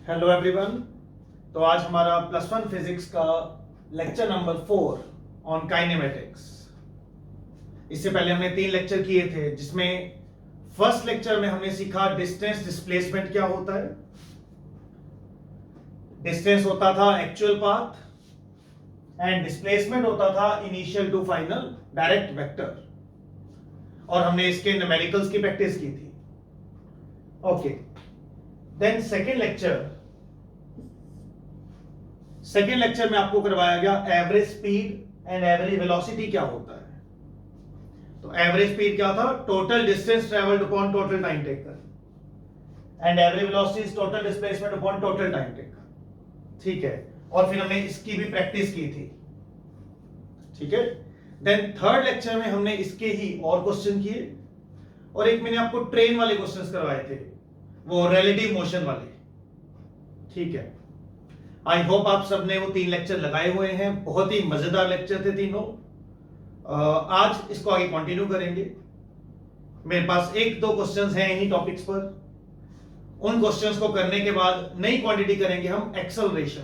Hello everyone. तो आज हमारा +1 फिजिक्स का लेक्चर नंबर 4 ऑन काइनेमेटिक्स। इससे पहले हमने 3 लेक्चर किए थे, जिसमें फर्स्ट लेक्चर में हमने सीखा डिस्टेंस डिस्प्लेसमेंट क्या होता है। डिस्टेंस होता था एक्चुअल पाथ एंड डिस्प्लेसमेंट होता था initial to final direct vector, और हमने इसके न्यूमेरिकल्स की प्रैक्टिस की थी। ओके, देन सेकेंड लेक्चर में आपको करवाया गया average speed and average velocity क्या होता है। तो एवरेज स्पीड क्या था? Total distance travelled upon total time taken, and average velocity is total displacement upon total time taken. ठीक है, और फिर हमने इसकी भी प्रैक्टिस की थी। ठीक है, देन थर्ड लेक्चर में हमने इसके ही और क्वेश्चन किए, और एक मैंने आपको ट्रेन वाले क्वेश्चंस करवाए थे, वो रिलेटिव मोशन वाले। ठीक है, आई होप आप सबने वो 3 लेक्चर लगाए हुए हैं। बहुत ही मजेदार लेक्चर थे तीनों। आज इसको आगे कंटिन्यू करेंगे। मेरे पास 1-2 क्वेश्चंस हैं इन्हीं टॉपिक्स पर। उन क्वेश्चंस को करने के बाद नई क्वांटिटी करेंगे हम एक्सेलरेशन,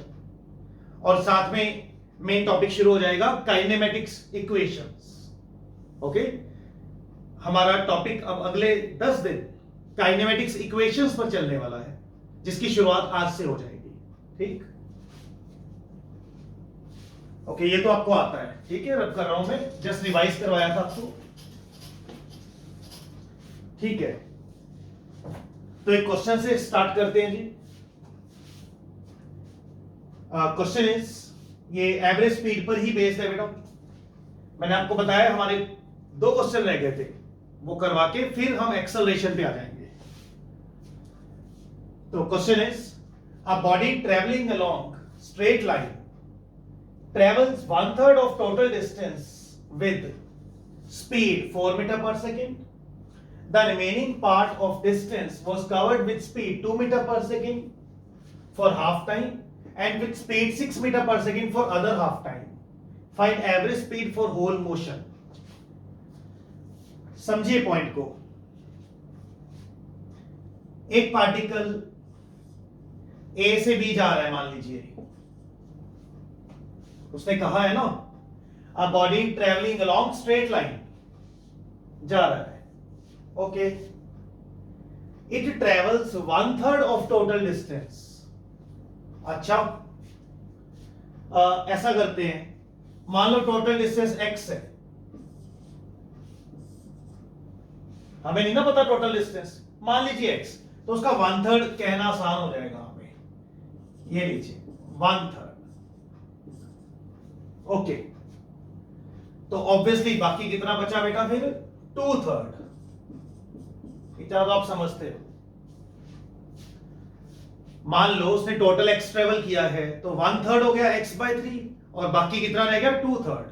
और साथ में मेन टॉपिक शुरू हो जाएगा काइनेमेटिक्स इक्वेशंस। ओके, हमारा टॉपिक अब अगले 10 दिन काइनेमेटिक्स इक्वेशंस पर चलने वाला है, जिसकी शुरुआत आज से हो जाएगी। ठीक, ओके, ये तो आपको आता है। ठीक है, रब कर रहा हूं मैं, जस्ट रिवाइज करवाया था आपको। ठीक है, तो एक क्वेश्चन से स्टार्ट करते हैं जी। क्वेश्चन इज, ये एवरेज स्पीड पर ही बेस्ड है बेटा। मैंने आपको बताया हमारे 2 क्वेश्चन रह गए थे, वो करवा के फिर हम एक्सेलरेशन पे आ जाएंगे। तो question is, a body travelling along straight line travels 1/3 of total distance with speed 4 meter per second. The remaining part of distance was covered with speed 2 meter per second for half time and with speed 6 meter per second for other half time. Find average speed for whole motion. समझिए point को। एक particle A से B जा रहा है, मान लीजिए। उसने कहा है ना, a body travelling along straight line जा रहा है। Okay, it travels 1/3 of total distance. अच्छा, ऐसा करते हैं, मान लो टोटल डिस्टेंस x है। हमें नहीं ना पता टोटल डिस्टेंस, मान लीजिए x, तो उसका 1/3 कहना आसान हो जाएगा हमें। ये लीजिए 1/3। ओके, तो ऑब्वियसली बाकी कितना बचा बेटा? फिर 2/3। इतना तो आप समझते हो। मान लो उसने टोटल x ट्रेवल किया है, तो 1/3 हो गया x/3, और बाकी कितना रह गया? 2/3।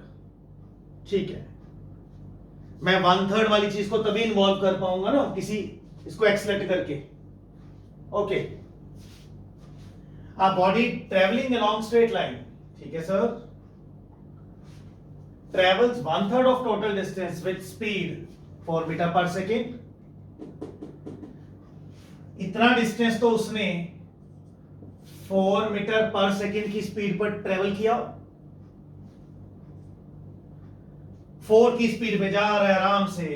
ठीक है, मैं 1/3 वाली चीज को तभी इन्वॉल्व कर पाऊंगा ना किसी, इसको एक्सलेक्ट करके। Okay, a body travelling along straight line, ठीक है sir, travels 1/3 of total distance with speed 4 meter per second. इतना डिस्टेंस तो उसने 4 मीटर पर सेकेंड की स्पीड पर ट्रेवल किया। 4 की स्पीड पे जा रहा है आराम से,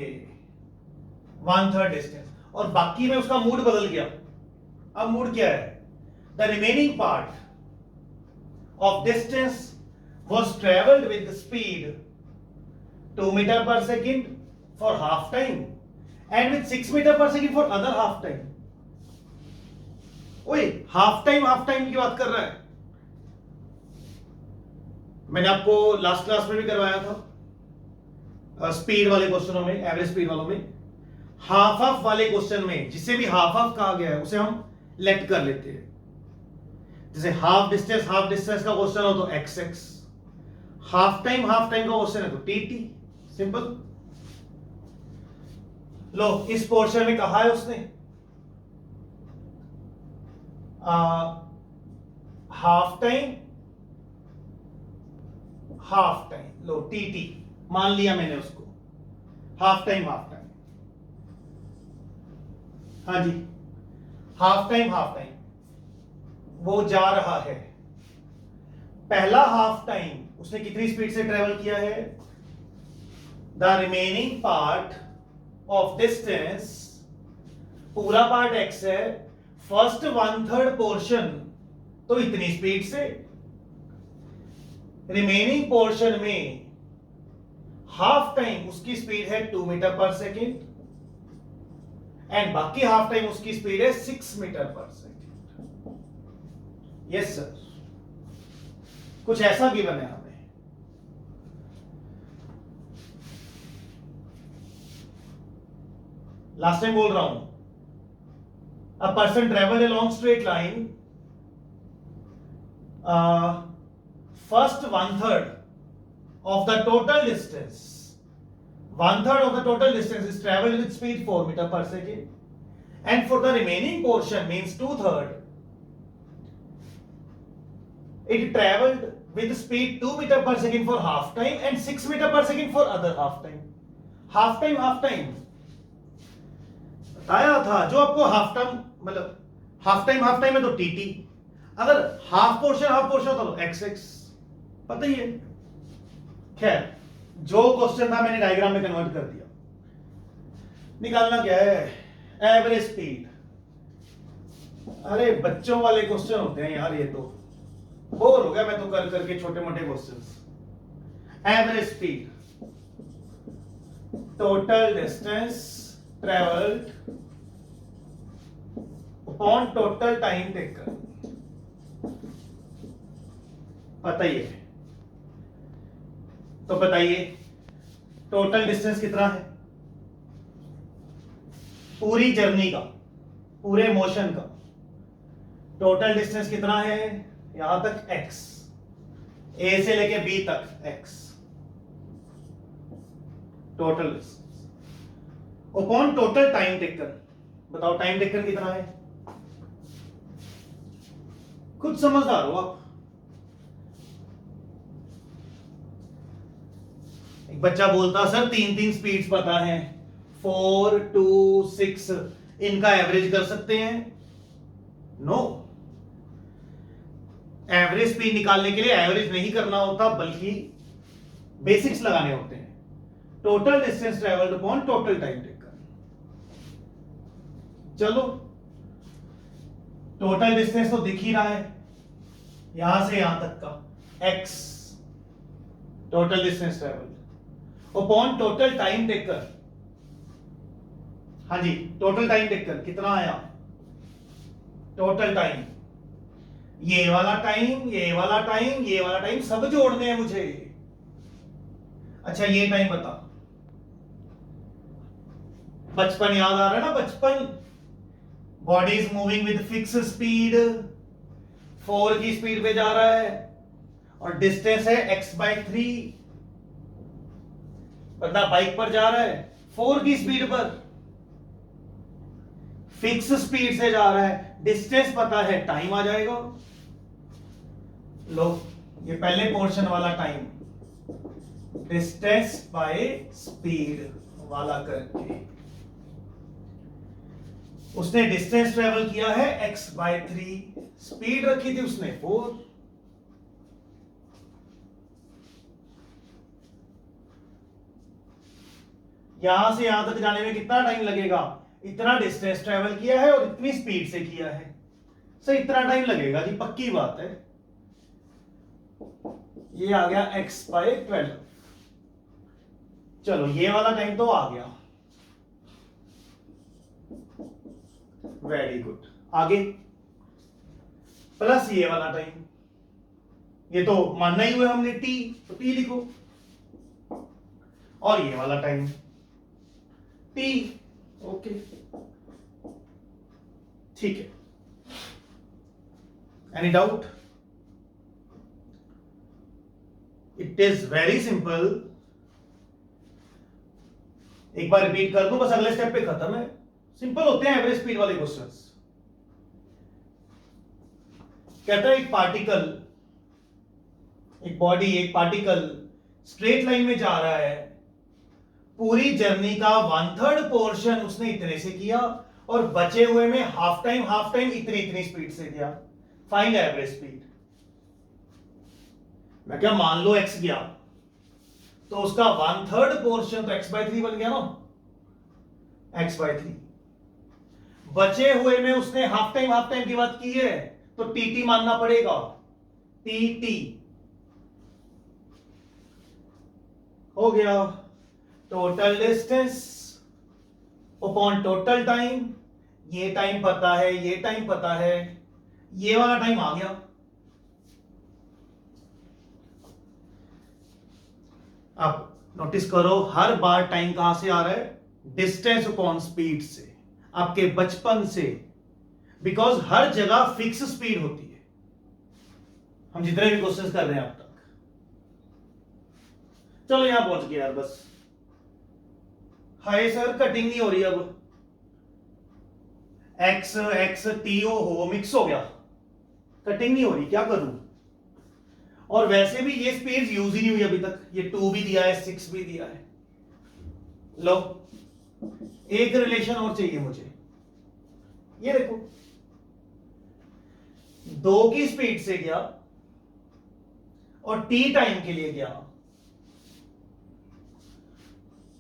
1/3 डिस्टेंस, और बाकी में उसका मूड बदल गया। अब मूड क्या है? The remaining part of distance was traveled with the speed 2 meter per second for half time and with 6 meter per second for other half time. ओए, हाफ टाइम की बात कर रहा है। मैंने आपको लास्ट क्लास में भी करवाया था स्पीड वाले क्वेश्चनों में, एवरेज स्पीड वालों में। हाफ वाले क्वेश्चन में जिसे भी हाफ कहा गया है उसे हम लेट कर लेते हैं। जैसे हाफ डिस्टेंस का क्वेश्चन हो तो xx, हाफ टाइम का क्वेश्चन है तो tt। सिंपल। लो, इस पोर्शन में कहा है उसने हाफ टाइम, लो tt मान लिया मैंने उसको, हाफ टाइम। हाँ जी, हाफ टाइम। वो जा रहा है, पहला हाफ टाइम उसने कितनी स्पीड से ट्रेवल किया है, the remaining part of distance, पूरा पार्ट x है, फर्स्ट 1/3 पोर्शन तो इतनी स्पीड से, रिमेनिंग पोर्शन में हाफ टाइम उसकी स्पीड है 2 मीटर पर सेकेंड एंड बाकी हाफ टाइम उसकी स्पीड है 6 metre per second. Yes sir, कुछ ऐसा गिवन है हमें। लास्ट टाइम बोल रहा हूं, a person travel along straight line, first 1/3 of the total distance, 1/3 of the total distance is traveled with speed 4 meter per second, and for the remaining portion means 2/3 it traveled with speed 2 meter per second for half time and 6 meter per second for other half time. half time बताया था, जो आपको half time मतलब half time है तो TT, अगर half portion होता तो XX, पता ही है। खैर, जो क्वेश्चन था मैंने डायग्राम में कन्वर्ट कर दिया। निकालना क्या है, एवरेज स्पीड। अरे बच्चों वाले क्वेश्चन होते हैं यार, ये तो बोर हो गया मैं तो कर करके छोटे मोटे questions. Average speed, total distance travelled upon total time taken, बताइए। तो बताइए टोटल डिस्टेंस कितना है पूरी जर्नी का, पूरे मोशन का टोटल डिस्टेंस कितना है, यहां तक x, a से लेके b तक x, total distance upon total time taken. बताओ टाइम टेकन कितना है, खुद समझदार हो आप। एक बच्चा बोलता सर 3 स्पीड्स पता है, 4, 2, 6, इनका एवरेज कर सकते हैं। नो, एवरेज स्पीड निकालने के लिए एवरेज नहीं करना होता बल्कि बेसिक्स लगाने होते हैं। Total distance travelled upon total time taken. चलो टोटल डिस्टेंस तो दिख ही रहा है, यहां से यहां तक का x, total distance travelled upon total time taken. हाँ जी, टोटल टाइम टेकन कितना आया, टोटल टाइम, ये वाला टाइम, ये वाला टाइम, ये वाला टाइम सब जोड़ने हैं मुझे। अच्छा ये टाइम बता, बचपन याद आ रहा है ना, बचपन, body is moving with fix speed, 4 की स्पीड पे जा रहा है और डिस्टेंस है x/3, बंदा बाइक पर जा रहा है 4 की स्पीड पर, फिक्स स्पीड से जा रहा है, डिस्टेंस पता है, टाइम आ जाएगा। लो ये पहले पोर्शन वाला टाइम, डिस्टेंस बाय स्पीड वाला करके उसने डिस्टेंस ट्रेवल किया है x/3, स्पीड रखी थी उसने 4, यहां से यहां तक जाने में कितना टाइम लगेगा, इतना डिस्टेंस ट्रेवल किया है और इतनी स्पीड से किया है, सर इतना टाइम लगेगा जी, पक्की बात है। ये आ गया x/12। चलो ये वाला टाइम तो आ गया, वेरी गुड। आगे प्लस ये वाला टाइम, ये तो मानना ही हुआ हमने t, तो t लिखो, और ये वाला टाइम t, ओके ठीक है। Any doubt? It is very simple. एक बार रिपीट कर दूं, बस अगले स्टेप पे खत्म है। सिंपल होते हैं एवरेज स्पीड वाले क्वेश्चंस। कहता है एक पार्टिकल, एक बॉडी, एक पार्टिकल स्ट्रेट लाइन में जा रहा है, पूरी जर्नी का 1/3 पोर्शन उसने इतने से किया और बचे हुए में हाफ टाइम इतनी स्पीड से किया। Find average speed. मैं क्या मान लो x गया तो उसका 1/3 पोर्शन तो x/3 बन गया ना, x/3। बचे हुए में उसने हाफ टाइम की बात की है तो tt मानना पड़ेगा, tt हो गया। Total distance upon total time, ये टाइम पता है, ये टाइम पता है, ये वाला टाइम आ गया। अब नोटिस करो हर बार टाइम कहां से आ रहा है, डिस्टेंस अपॉन स्पीड से, आपके बचपन से, बिकॉज हर जगह फिक्स स्पीड होती है। हम जितने भी क्वेश्चन कर रहे हैं अब तक, चलो यहां पहुंच गए यार बस। हाय सर कटिंग नहीं हो रही, अब एक्स एक्स टी ओ हो मिक्स हो गया, कटिंग नहीं हो रही, क्या करूं। और वैसे भी ये स्पीड यूज ही नहीं हुई अभी तक, ये 2 भी दिया है 6 भी दिया है। लो एक रिलेशन और चाहिए मुझे, ये देखो 2 की स्पीड से गया और t टाइम के लिए गया,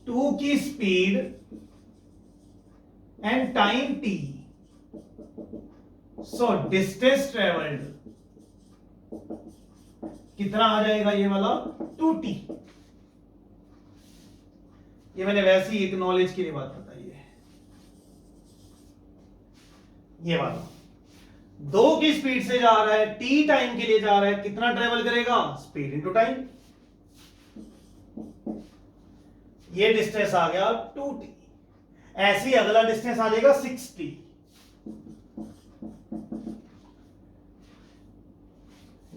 2 की speed and time t, so distance travelled कितना आ जाएगा, ये वाला 2t। ये मैंने वैसे ही एक नॉलेज की बात बताई है। ये वाला 2 की स्पीड से जा रहा है, t टाइम के लिए जा रहा है, कितना ट्रेवल करेगा, स्पीड इनटू टाइम। ये डिस्टेंस आ गया 2t, ऐसे ही अगला डिस्टेंस आ जाएगा 6t।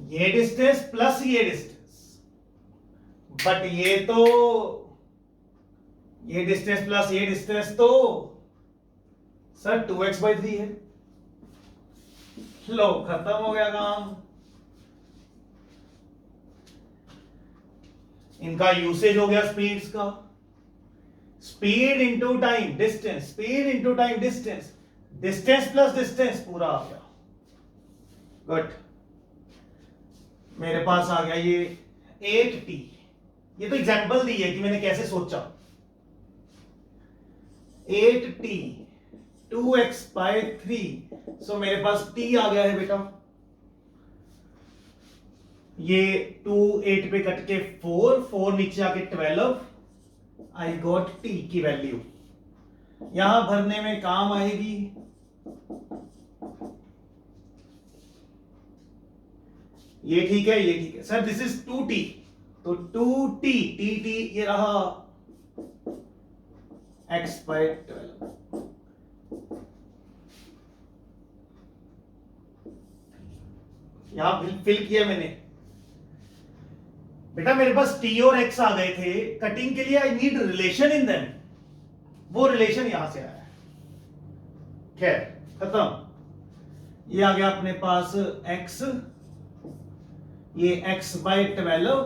ये डिस्टेंस प्लस ये डिस्टेंस, बट ये डिस्टेंस प्लस ये डिस्टेंस तो सर 2x/3 है। लो खत्म हो गया काम। इनका यूसेज हो गया स्पीड्स का, speed into time distance, speed into time distance, distance plus distance पूरा आ गया। गुड, मेरे पास आ गया ये 8t। ये तो एग्जांपल दी है कि मैंने कैसे सोचा। 8t 2x/3, सो मेरे पास t आ गया है बेटा। ये 2 8 पे कट के 4 नीचे आके 12, आई गॉट t की वैल्यू, यहां भरने में काम आएगी। ये ठीक है, ये ठीक है सर, दिस इज 2t, तो 2t tt ये रहा x/12। यहां फिल किया मैंने बेटा, मेरे पास t और x आ गए थे कटिंग के लिए, I need relation in them, वो रिलेशन यहां से आया है। खैर खत्म। ये आ गया अपने पास x, ये x/12,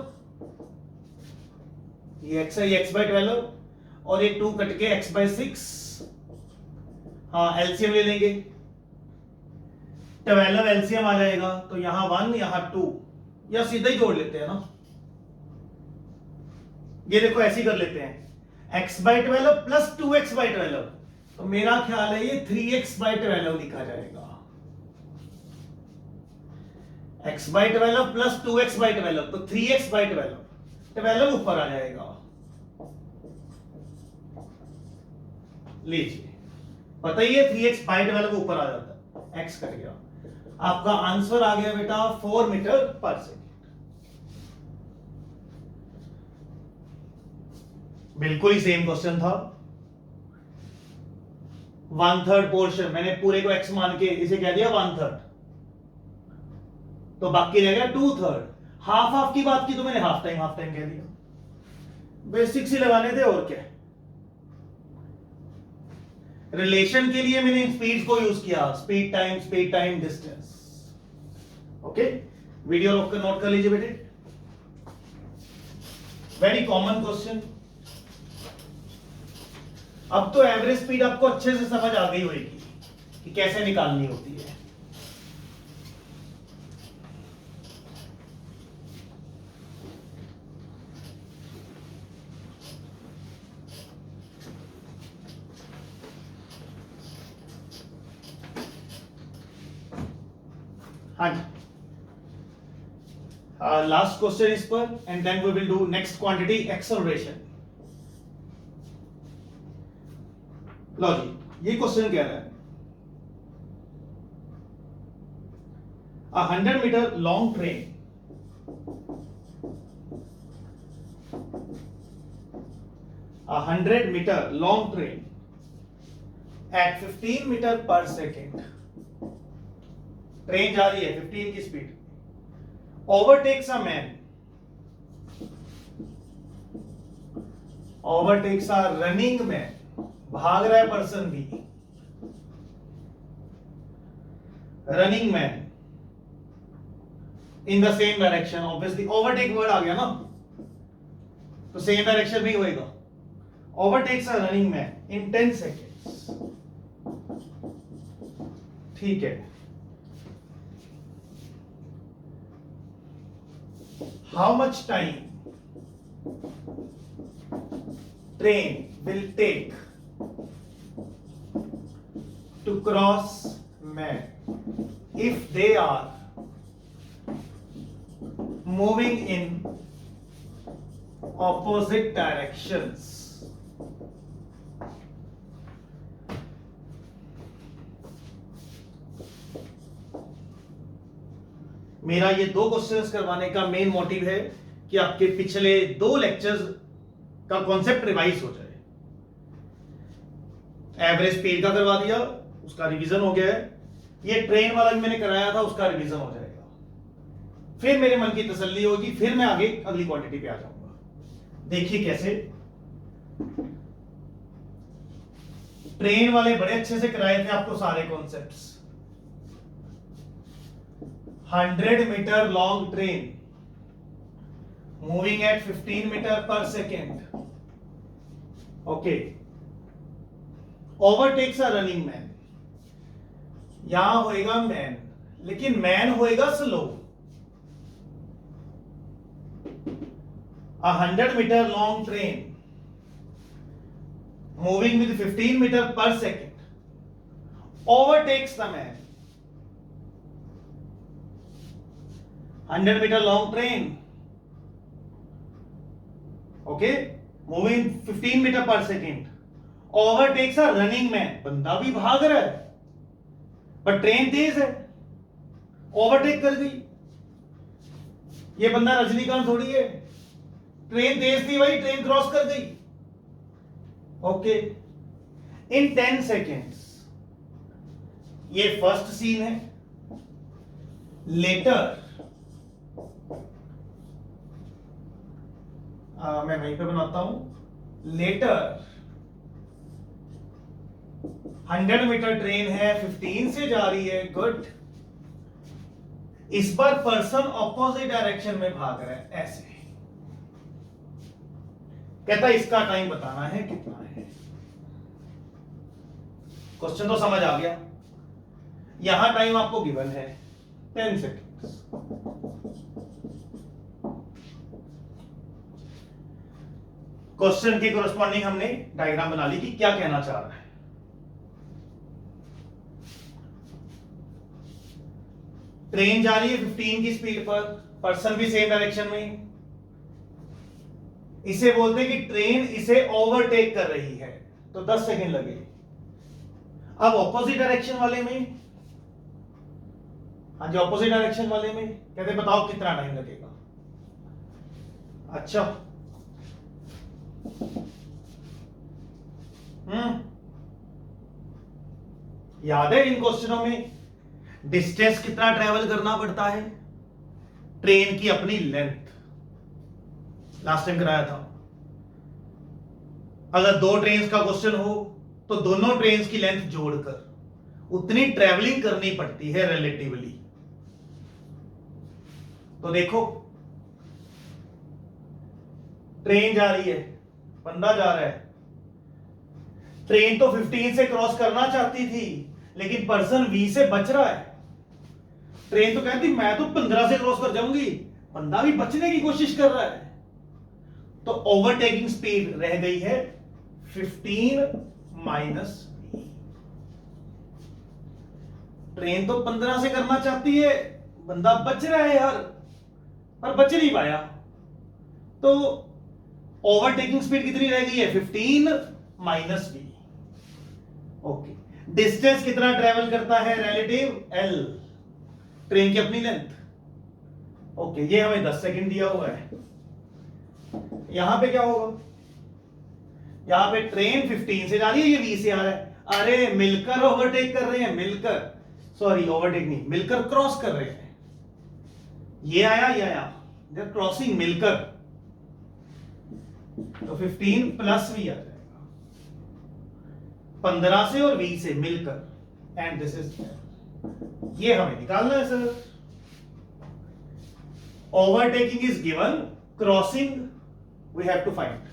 ये x है, ये x/12, और ये 2 कट के x/6। हाँ एलसीएम ले लेंगे, 12 एलसीएम आ जाएगा, तो यहां 1 यहां 2, या सीधा ही जोड़ लेते हैं ना। ये देखो ऐसे ही कर लेते हैं, x/12 प्लस 2x/12, तो मेरा ख्याल है ये 3x/12 लिखा जाएगा। x/12 प्लस 2x/12, तो 3x/12, 12 ऊपर आ जाएगा। लीजिए, पता ही है 3x/12 ऊपर आ जाता है, x कट गया। आपका आंसर आ गया बेटा 4 मीटर पर सेकेंड। बिल्कुल ही सेम क्वेश्चन था। 1/3 पोर्शन, मैंने पूरे को x मान के इसे कह दिया 1/3, तो बाकी रह गया 2/3। हाफ हाफ की बात की तो मैंने हाफ टाइम कह दिया, बेसिक्स ही लगाने थे और क्या। रिलेशन के लिए मैंने स्पीड को यूज किया, speed time distance. Okay, video रोक कर नोट कर लीजिए बेटे, वेरी कॉमन क्वेश्चन। अब तो एवरेज स्पीड आपको अच्छे से समझ आ गई होगी कि कैसे निकालनी होती है। हाँ जी, लास्ट क्वेश्चन इस पर and then we will do next quantity acceleration. लो जी, ये क्वेश्चन कह रहा है 100 metre long train a 100 meter long train at 15 meter per second, train जा रही है 15 की speed, overtakes a man, overtakes a running man, भाग रहा है पर्सन भी, running man in the same direction, obviously overtake word आ गया ना, तो सेम डायरेक्शन में ही होएगा। Overtakes a running man in 10 seconds, ठीक है। How much time train will take to cross man if they are moving in opposite directions? मेरा ये दो क्वेश्चंस करवाने का मेन मोटिव है कि आपके पिछले 2 लेक्चर्स का कॉन्सेप्ट रिवाइज हो जाए। एवरेज स्पीड का करवा दिया, उसका रिवीजन हो गया है, ये ट्रेन वाला भी मैंने कराया था, उसका रिवीजन हो जाएगा, फिर मेरे मन की तसल्ली होगी, फिर मैं आगे अगली क्वांटिटी पे आ जाऊंगा। देखिए कैसे, ट्रेन वाले बड़े अच्छे से कराए थे आपको सारे concepts. 100 meter long train moving at 15 meter per second, okay, overtakes a running man, यहां होएगा मैन, लेकिन मैन होएगा slow. 100 meter long train moving with 15 meter per second overtakes the man, 100 meter long train, okay, moving 15 meter per second, overtakes a running man, बंदा भी भाग रहा है पर ट्रेन तेज है, ओवरटेक कर गई। ये बंदा रजनीकांत थोड़ी है, ट्रेन तेज थी भाई, ट्रेन क्रॉस कर गई, ओके, इन 10 सेकेंड्स। ये फर्स्ट सीन है। लेटर मैं वहीं पे बनाता हूं, लेटर 100 मीटर ट्रेन है, 15 से जा रही है, गुड। इस बार पर्सन ऑपोजिट डायरेक्शन में भाग रहा है, ऐसे कहता है इसका टाइम बताना है कितना है। क्वेश्चन तो समझ आ गया। यहां टाइम आपको गिवन है 10 सेकेंड्स। क्वेश्चन के कोरस्पॉन्डिंग हमने डायग्राम बना ली कि क्या कहना चाह रहा है। ट्रेन जा रही है 15 की स्पीड पर, पर्सन भी सेम डायरेक्शन में। इसे बोलते हैं कि ट्रेन इसे ओवरटेक कर रही है, तो 10 सेकेंड लगे। अब ऑपोजिट डायरेक्शन वाले में, हाँ जी, ऑपोजिट डायरेक्शन वाले में कहते बताओ कितना टाइम लगेगा। अच्छा, याद है इन क्वेश्चनों में डिस्टेंस कितना ट्रेवल करना पड़ता है, ट्रेन की अपनी लेंथ, लास्ट टाइम कराया था। अगर 2 ट्रेन्स का क्वेश्चन हो तो दोनों ट्रेन्स की लेंथ जोड़कर उतनी ट्रेवलिंग करनी पड़ती है रिलेटिवली। तो देखो, ट्रेन जा रही है, बंदा जा रहा है, ट्रेन तो 15 से क्रॉस करना चाहती थी, लेकिन पर्सन 20 से बच रहा है। ट्रेन तो कहती मैं तो 15 से क्रॉस कर जाऊंगी, बंदा भी बचने की कोशिश कर रहा है, तो ओवरटेकिंग स्पीड रह गई है 15 माइनस। ट्रेन तो 15 से करना चाहती है, बंदा बच रहा है यार, पर बच नहीं पाया। तो ओवरटेकिंग स्पीड कितनी रह गई है? 15 माइनस v। ओके, डिस्टेंस कितना ट्रेवल करता है रिलेटिव? l, ट्रेन की अपनी लेंथ। ओके, ये हमें 10 सेकंड दिया हुआ है। यहां पे क्या होगा? यहां पे ट्रेन 15 से जा रही है, ये v से आ रहा है। अरे मिलकर ओवरटेक कर रहे हैं, मिलकर, सॉरी ओवरटेक नहीं, मिलकर क्रॉस कर रहे हैं। ये आया, ये आया, दे आर क्रॉसिंग मिलकर, तो 15 प्लस v आ जाएगा, 15 से और v से मिलकर, एंड दिस इज, ये हमें निकालना है sir. Overtaking is given, crossing we have to find.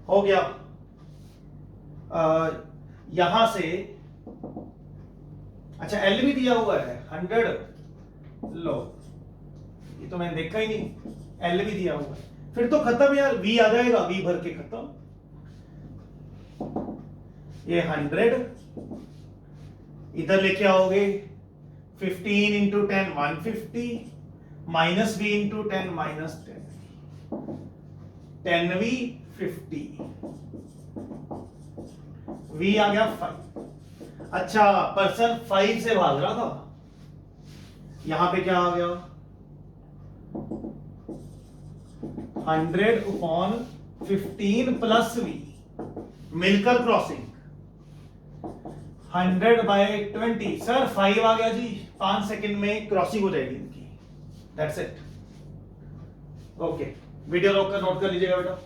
हो गया। यहां से, अच्छा एल भी दिया हुआ है 100, लो ये तो मैंने देखा ही नहीं, एल भी दिया हुआ है, फिर तो खत्म यार, वी आ जाएगा, वी भर के खत्म। ये 100 इधर लेके आओगे, 15 into 10 150, minus v into 10 minus 10 v 50, v आ गया 5। अच्छा, पर्सन 5 से भाग रहा था, यहां पे क्या आ गया? 100 upon 15 प्लस वी, मिलकर क्रॉसिंग 100 बाय 20। सर 5 आ गया जी, 5 सेकंड में क्रॉसिंग हो जाएगी इनकी, दैट्स इट। ओके, वीडियो रोक कर नोट कर लीजिएगा बेटा।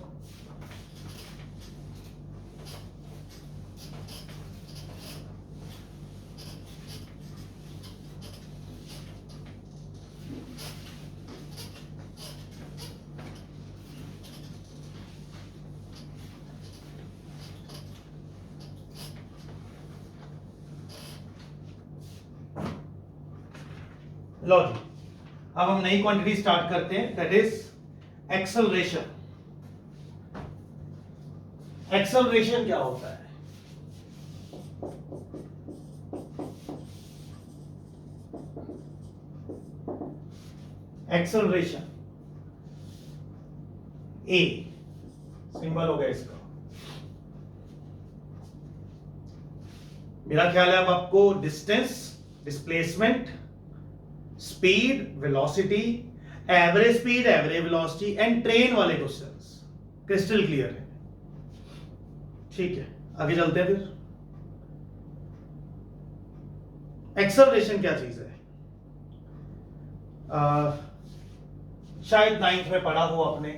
लो जी, अब हम नई क्वांटिटी स्टार्ट करते हैं, दैट इज एक्सेलरेशन। एक्सेलरेशन क्या होता है? एक्सेलरेशन ए सिंबल हो गया इसका। मेरा ख्याल है अब आपको distance, displacement, speed, velocity, average speed, average velocity and train वाले क्वेश्चंस क्रिस्टल क्लियर है। ठीक है, आगे चलते हैं फिर। एक्सेलरेशन क्या चीज है? शायद 9th में पढ़ा हो आपने,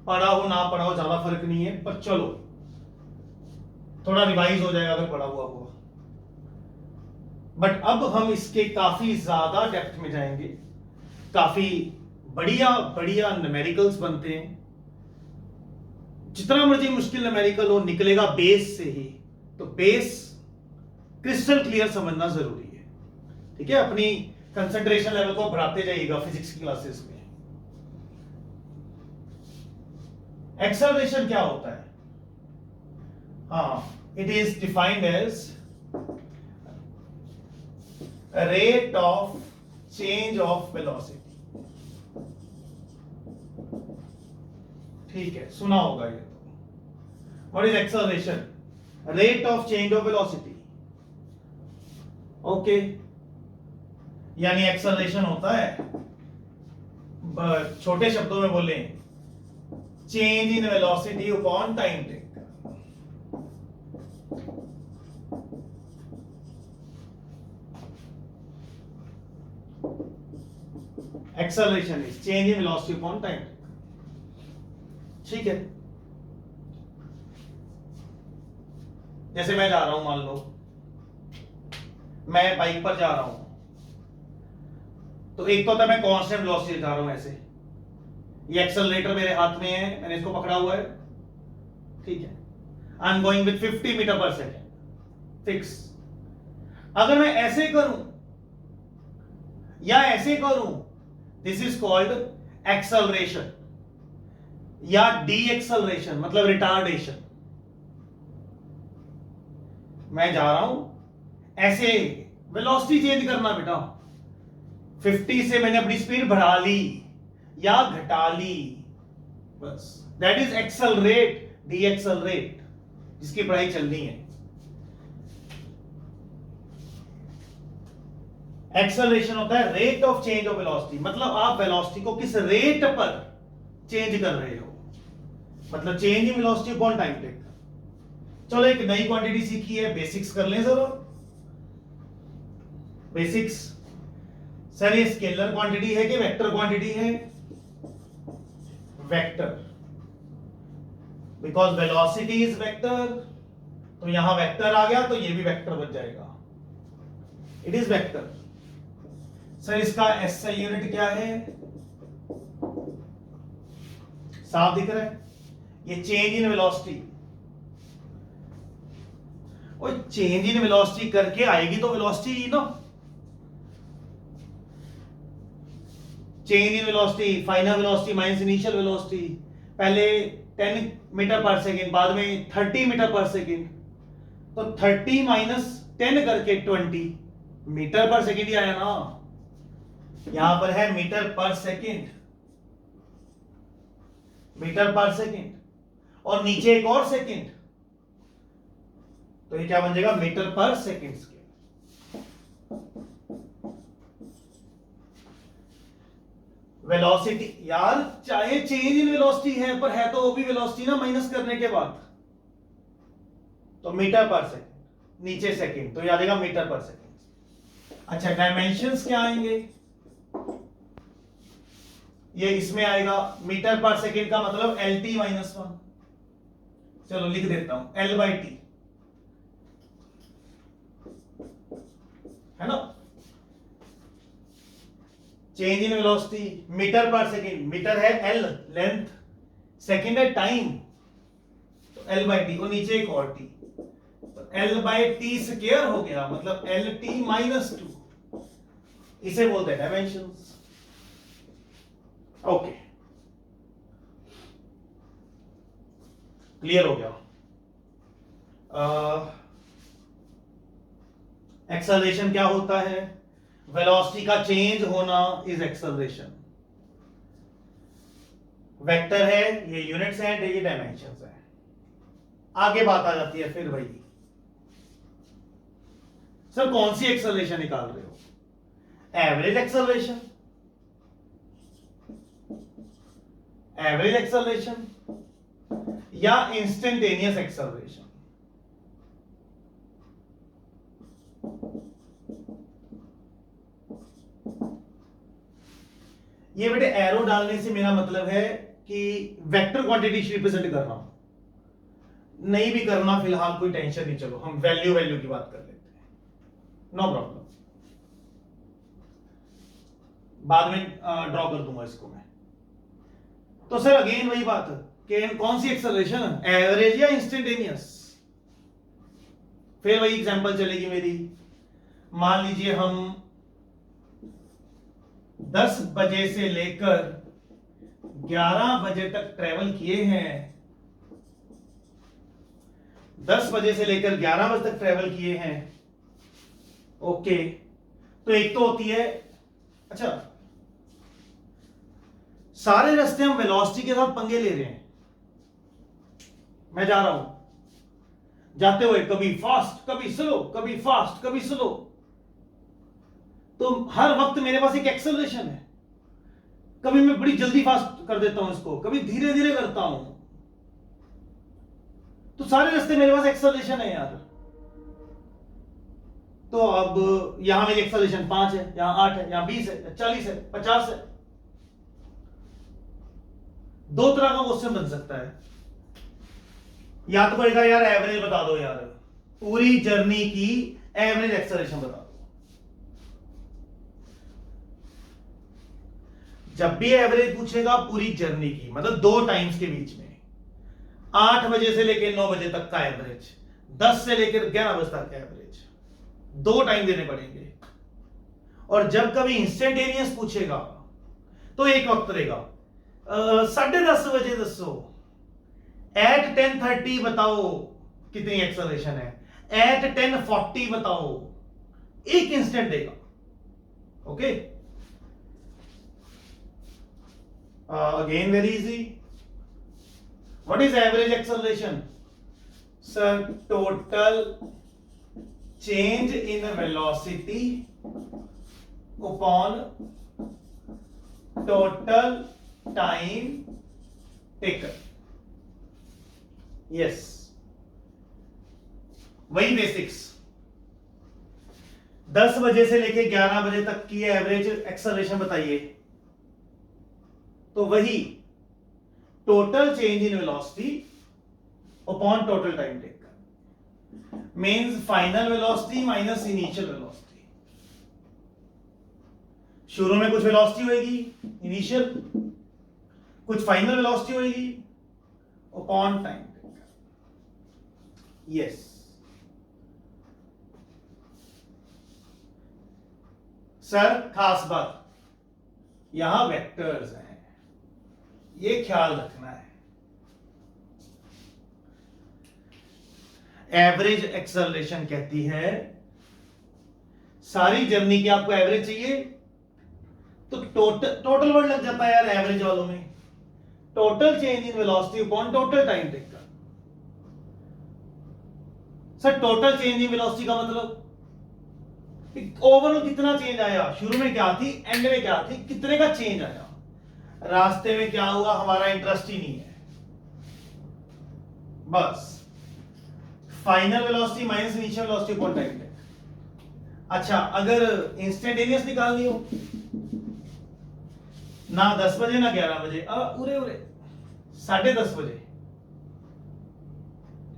पढ़ा हो ना पढ़ा हो ज्यादा फर्क नहीं है, पर चलो थोड़ा रिवाइज हो जाएगा अगर पढ़ा हुआ होगा। बट अब हम इसके काफी ज्यादा डेप्थ में जाएंगे, काफी बढ़िया बढ़िया न्यूमेरिकल्स बनते हैं, जितना मर्जी मुश्किल न्यूमेरिकल हो निकलेगा बेस से ही, तो बेस क्रिस्टल क्लियर समझना जरूरी है। ठीक है, अपनी कंसंट्रेशन लेवल को बढ़ाते जाइएगा फिजिक्स की क्लासेस में। एक्सेलरेशन क्या होता है? हाँ, it is defined as rate of change of velocity। ठीक है, सुना होगा ये तो। What is acceleration? Rate of change of velocity। ओके, यानी एक्सेलरेशन होता है, छोटे शब्दों में बोले, change in velocity upon time take. Acceleration is change in velocity upon time. ठीक है, जैसे मैं जा रहा हूं, मान लो मैं बाइक पर जा रहा हूं, तो एक तो होता है मैं कांस्टेंट वेलोसिटी से जा रहा हूं ऐसे, ये एक्सेलरेटर मेरे हाथ में है, मैंने इसको पकड़ा हुआ है। ठीक है, I am going with 50 meter per second, fix. अगर मैं ऐसे करूं या ऐसे करूं, दिस इज कॉल्ड एक्सेलरेशन या डी एक्सेलरेशन, मतलब रिटार्डेशन। मैं जा रहा हूं ऐसे, वेलोसिटी चेंज करना बेटा। 50 से मैंने अपनी स्पीड बढ़ा ली या घटा ली, बस that is accelerate, D accelerate, जिसकी पढ़ाई चलनी है। एक्सेलरेशन होता है rate of change of velocity, मतलब आप वेलोसिटी को किस रेट पर चेंज कर रहे हो, मतलब change in velocity upon time take. चलो एक नई क्वांटिटी सीखी है, बेसिक्स कर लें जरा। बेसिक्स, सर ये स्केलर क्वांटिटी है कि वेक्टर क्वांटिटी है? Vector, because velocity is vector, तो यहां वेक्टर आ गया तो ये भी वेक्टर बन जाएगा, इट इज वेक्टर। सर इसका एसआई यूनिट क्या है? साफ दिख रहा है, ये चेंज इन वेलोसिटी। और चेंज इन वेलोसिटी करके आएगी तो वेलोसिटी ना, change in velocity, final velocity minus initial velocity, पहले 10 मीटर पर सेकेंड, बाद में 30 मीटर पर सेकेंड, तो 30 माइनस 10 करके 20 मीटर पर सेकेंड ही आया ना। यहां पर है metre per second, metre per second, और नीचे एक और सेकेंड, तो ये क्या बन जाएगा? Metre per second scale. Velocity यार, चाहे चेंज इन वेलोसिटी है, पर है तो वो भी वेलोसिटी ना माइनस करने के बाद, तो मीटर पर सेकेंड, नीचे सेकेंड, तो ये आ जाएगा मीटर पर सेकेंड। अच्छा, डायमेंशंस क्या आएंगे? ये इसमें आएगा मीटर पर सेकेंड का मतलब LT माइनस 1। चलो लिख देता हूं, L/T है ना। Change in velocity metre per second, metre है L लेंथ, सेकेंड है टाइम, तो L/T, और नीचे एक और T, तो L/T स्क्वायर हो गया, मतलब LT माइनस 2, इसे बोलते हैं डायमेंशंस। ओके, क्लियर हो गया। एक्सेलरेशन क्या होता है? वेलोसिटी का चेंज होना इज एक्सेलरेशन। वेक्टर है, ये यूनिट्स हैं, ये डायमेंशंस हैं। आगे बात आ जाती है फिर वही, सर कौन सी एक्सेलरेशन निकाल रहे हो? एवरेज एक्सेलरेशन, एवरेज एक्सेलरेशन या इंस्टेंटेनियस एक्सेलरेशन? ये बेटे एरो डालने से मेरा मतलब है कि वेक्टर क्वांटिटी रिप्रेजेंट कर रहा हूं, नहीं भी करना फिलहाल कोई टेंशन नहीं, चलो हम वैल्यू की बात कर लेते हैं, नो प्रॉब्लम, बाद में ड्रॉ कर दूंगा इसको मैं। तो सर अगेन वही बात कि कौन सी एक्सेलरेशन, एवरेज या इंस्टेंटेनियस? फिर वही एग्जांपल चलेगी मेरी। मान लीजिए हम 10 बजे से लेकर 11 बजे तक ट्रेवल किए हैं, 10 बजे से लेकर 11 बजे तक ट्रेवल किए हैं, ओके। तो एक तो होती है, अच्छा सारे रास्ते हम वेलोसिटी के साथ पंगे ले रहे हैं, मैं जा रहा हूं जाते हुए कभी फास्ट कभी स्लो, कभी फास्ट कभी स्लो, तो हर वक्त मेरे पास एक एक्सेलरेशन है, कभी मैं बड़ी जल्दी फास्ट कर देता हूं इसको, कभी धीरे धीरे करता हूं, तो सारे रास्ते मेरे पास एक्सेलरेशन है यार। तो अब यहां मेरी एक्सेलरेशन 5 है, यहां 8 है, यहां 20 है, 40 है, 50 है। दो तरह का क्वेश्चन बन सकता है, या तो कहेगा यार एवरेज बता दो यार, पूरी जर्नी की एवरेज एक्सेलरेशन बता दो। जब भी एवरेज पूछेगा पूरी जर्नी की, मतलब दो टाइम्स के बीच में, 8 बजे से लेकर 9 बजे तक का एवरेज, 10 से लेकर 11 बजे तक का एवरेज, दो टाइम देने पड़ेंगे। और जब कभी इंस्टेंटेनियस पूछेगा तो एक वक्त रहेगा, 10:30 बजे दसो, एट 10:30 बताओ कितनी एक्सेलरेशन है, एट 10:40 बताओ एक इंस्टेंट देगा. Okay, again very easy. What is average acceleration? Sir, total change in velocity upon total time taken. Yes, वही बेसिक्स. 10 बजे से लेके 11 बजे तक की एवरेज एक्सेलरेशन बताइए. तो वही total change in velocity upon total time taken means final velocity minus initial velocity. शुरू में कुछ वेलोसिटी होगी इनिशियल, कुछ फाइनल वेलोसिटी होगी upon time taken. Yes sir, खास बात, यहां वेक्टर्स हैं, ये ख्याल रखना है. एवरेज एक्सेलरेशन कहती है सारी जर्नी की आपको एवरेज चाहिए तो टोटल वर्ड लग जाता है यार एवरेज वालों में. Total change in velocity upon total time taken. Sir, total change in velocity का मतलब ओवरऑल कितना चेंज आया, शुरू में क्या थी, एंड में क्या थी, कितने का चेंज आया, रास्ते में क्या हुआ, हमारा इंटरेस्ट ही नहीं है. बस final velocity minus initial velocity upon time taken. अच्छा, अगर इंस्टेंटेनियस निकालनी हो, ना 10 बजे ना 11 बजे, उरे 10:30 बजे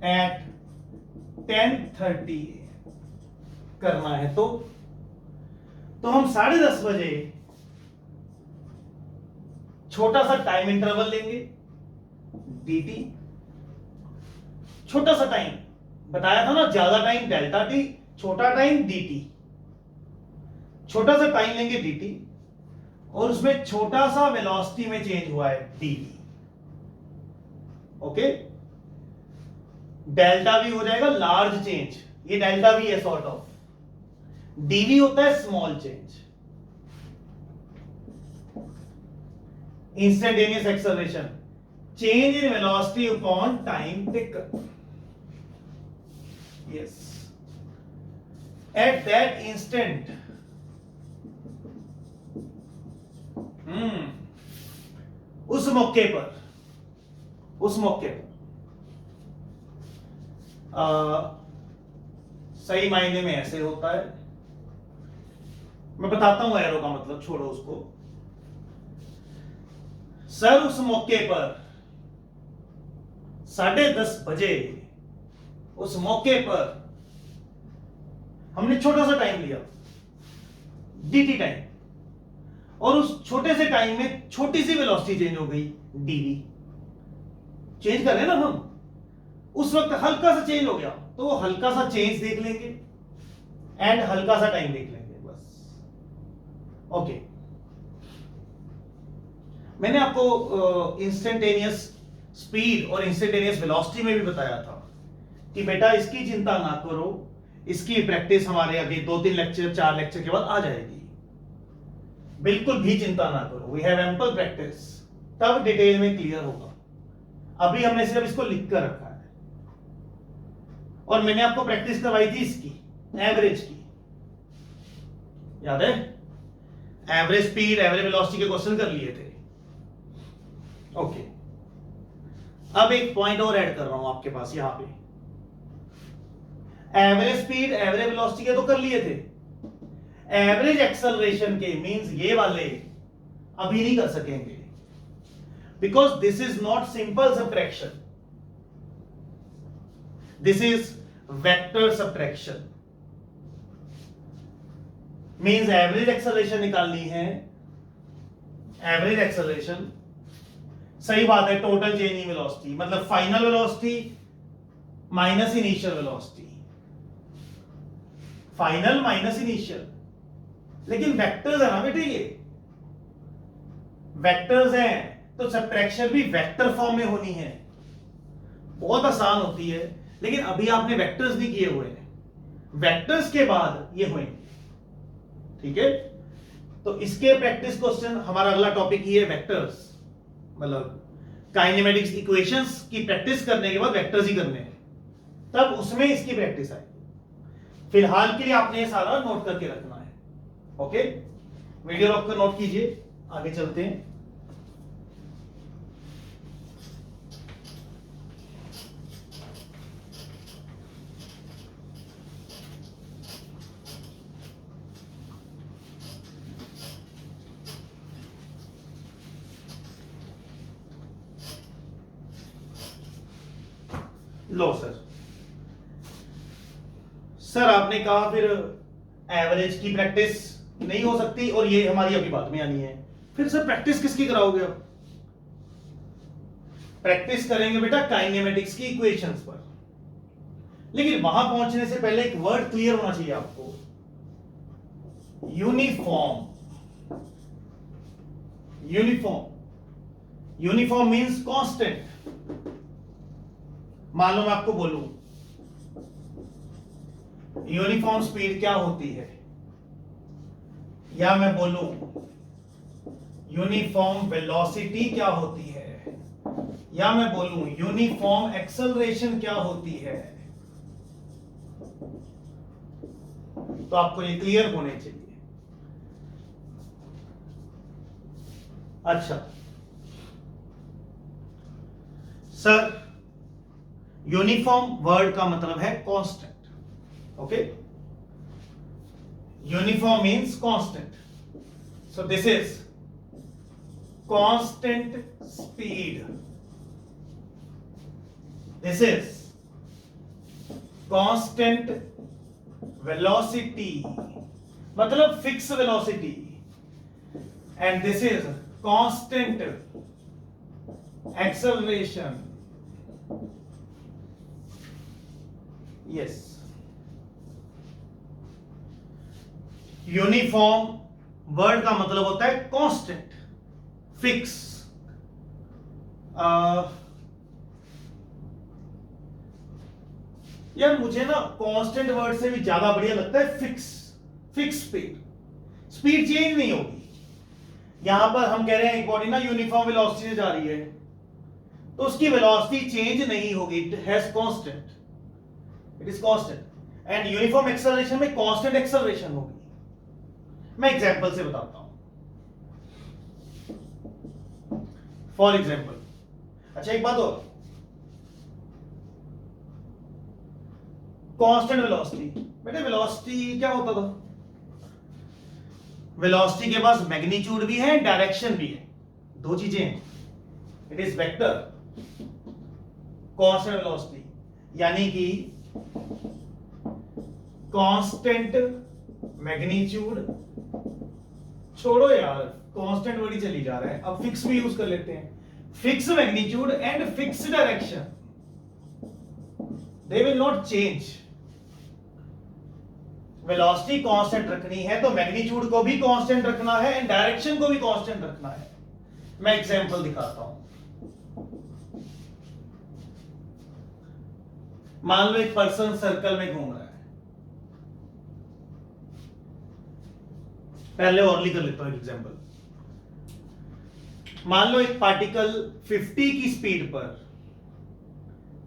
एट 10:30 करना है तो हम 10:30 बजे छोटा सा टाइम इंटरवल लेंगे dt. छोटा सा टाइम बताया था ना, ज्यादा टाइम डेल्टा टी, छोटा टाइम dt. छोटा सा टाइम लेंगे dt और उसमें छोटा सा वेलोसिटी में चेंज हुआ है dv. ओके, डेल्टा v हो जाएगा लार्ज चेंज, ये डेल्टा v है सॉर्ट ऑफ. dv होता है small change. Instantaneous acceleration, change in velocity upon time taken. Yes, at that instant उस मौके पर सही मायने में ऐसे होता है. मैं बताता हूं एरो का मतलब, छोड़ो उसको. सर, उस मौके पर 10:30 बजे, उस मौके पर हमने छोटा सा टाइम लिया dt टाइम, और उस छोटे से टाइम में छोटी सी वेलोसिटी चेंज हो गई dv. चेंज कर रहे हैं ना हम, उस वक्त हल्का सा चेंज हो गया तो वो हल्का सा चेंज देख लेंगे एंड हल्का सा टाइम देख लेंगे बस. ओके, मैंने आपको इंस्टेंटेनियस स्पीड और इंस्टेंटेनियस वेलोसिटी में भी बताया था कि बेटा इसकी चिंता ना करो, इसकी प्रैक्टिस हमारे आगे 2-3 लेक्चर 4 लेक्चर के बाद आ जाएगी. बिल्कुल भी चिंता ना करो, वी हैव एम्पल प्रैक्टिस, तब डिटेल में क्लियर होगा. अभी हमने सिर्फ इसको लिख कर रखा है. और मैंने आपको प्रैक्टिस करवाई थी इसकी एवरेज की, याद है? एवरेज स्पीड, एवरेज वेलोसिटी के क्वेश्चन कर लिए थे. ओके, अब एक पॉइंट और ऐड कर रहा हूं आपके पास यहां पे. एवरेज स्पीड, एवरेज वेलोसिटी के तो कर लिए थे, एवरेज एक्सेलरेशन के मींस ये वाले अभी नहीं कर सकेंगे, because this is not simple subtraction, this is vector subtraction. Means average acceleration निकालनी है, एवरेज एक्सेलरेशन, सही बात है, टोटल चेंज इन वेलोसिटी मतलब final velocity minus initial velocity, final minus initial. लेकिन वेक्टर्स है ना बेटे, ये वेक्टर्स हैं तो सब्ट्रैक्शन भी वेक्टर फॉर्म में होनी है. बहुत आसान होती है, लेकिन अभी आपने वेक्टर्स नहीं किए हुए हैं, वेक्टर्स के बाद ये होंगे. ठीक है, तो इसके प्रैक्टिस क्वेश्चन, हमारा अगला टॉपिक ही है वेक्टर्स, मतलब काइनेमेटिक्स इक्वेशंस की प्रैक्टिस करने के बाद वेक्टर्स ही करने हैं, तब उसमें इसकी प्रैक्टिस आएगी। फिलहाल के लिए आपने ये सारा नोट करके रखना है। ओके, वीडियो रोक कर नोट कीजिए, आगे चलते हैं। लो सर आपने कहा फिर एवरेज की प्रैक्टिस नहीं हो सकती और ये हमारी अभी बात में आनी है, फिर सर प्रैक्टिस किसकी कराओगे? अब प्रैक्टिस करेंगे बेटा काइनेमेटिक्स की इक्वेशंस पर, लेकिन वहां पहुंचने से पहले एक वर्ड क्लियर होना चाहिए आपको, uniform. Uniform, uniform means constant. मान लो मैं आपको बोलूं यूनिफॉर्म स्पीड क्या होती है, या मैं बोलूं यूनिफॉर्म वेलोसिटी क्या होती है, या मैं बोलूं यूनिफॉर्म एक्सेलरेशन क्या होती है, तो आपको ये क्लियर होने चाहिए। अच्छा सर, यूनिफॉर्म वर्ड का मतलब है constant. Okay, uniform means constant, so this is constant speed, this is constant velocity, मतलब fix velocity, and this is constant acceleration. Yes, uniform word का मतलब होता है कांस्टेंट, फिक्स। यार मुझे ना कांस्टेंट वर्ड से भी ज्यादा बढ़िया लगता है fix. Fix speed, speed change नहीं होगी। यहां पर हम कह रहे हैं एक बॉडी ना यूनिफॉर्म वेलोसिटी से जा रही है, तो उसकी वेलोसिटी चेंज नहीं होगी, it has constant, it is constant. And uniform acceleration में कांस्टेंट एक्सेलरेशन होगी। मैं एग्जांपल से बताता हूं। फॉर एग्जांपल, अच्छा एक बात और, कांस्टेंट वेलोसिटी, बेटे वेलोसिटी क्या होता था? वेलोसिटी के पास मैग्नीट्यूड भी है, डायरेक्शन भी है, दो चीजें हैं। It is vector. Constant velocity यानी कि कांस्टेंट मैग्नीट्यूड, छोड़ो यार कांस्टेंट वर्ड ही चली जा रहा है, अब फिक्स भी यूज कर लेते हैं। Fix magnitude and fix direction, they will not change. Velocity constant रखनी है तो मैग्नीट्यूड को भी कांस्टेंट रखना है एंड डायरेक्शन को भी कांस्टेंट रखना है। मैं एग्जांपल दिखाता हूं। मान लो एक पर्सन सर्कल में घूम रहा है, पहले और कर लेता हूं एग्जांपल। मान लो एक पार्टिकल 50 की स्पीड पर,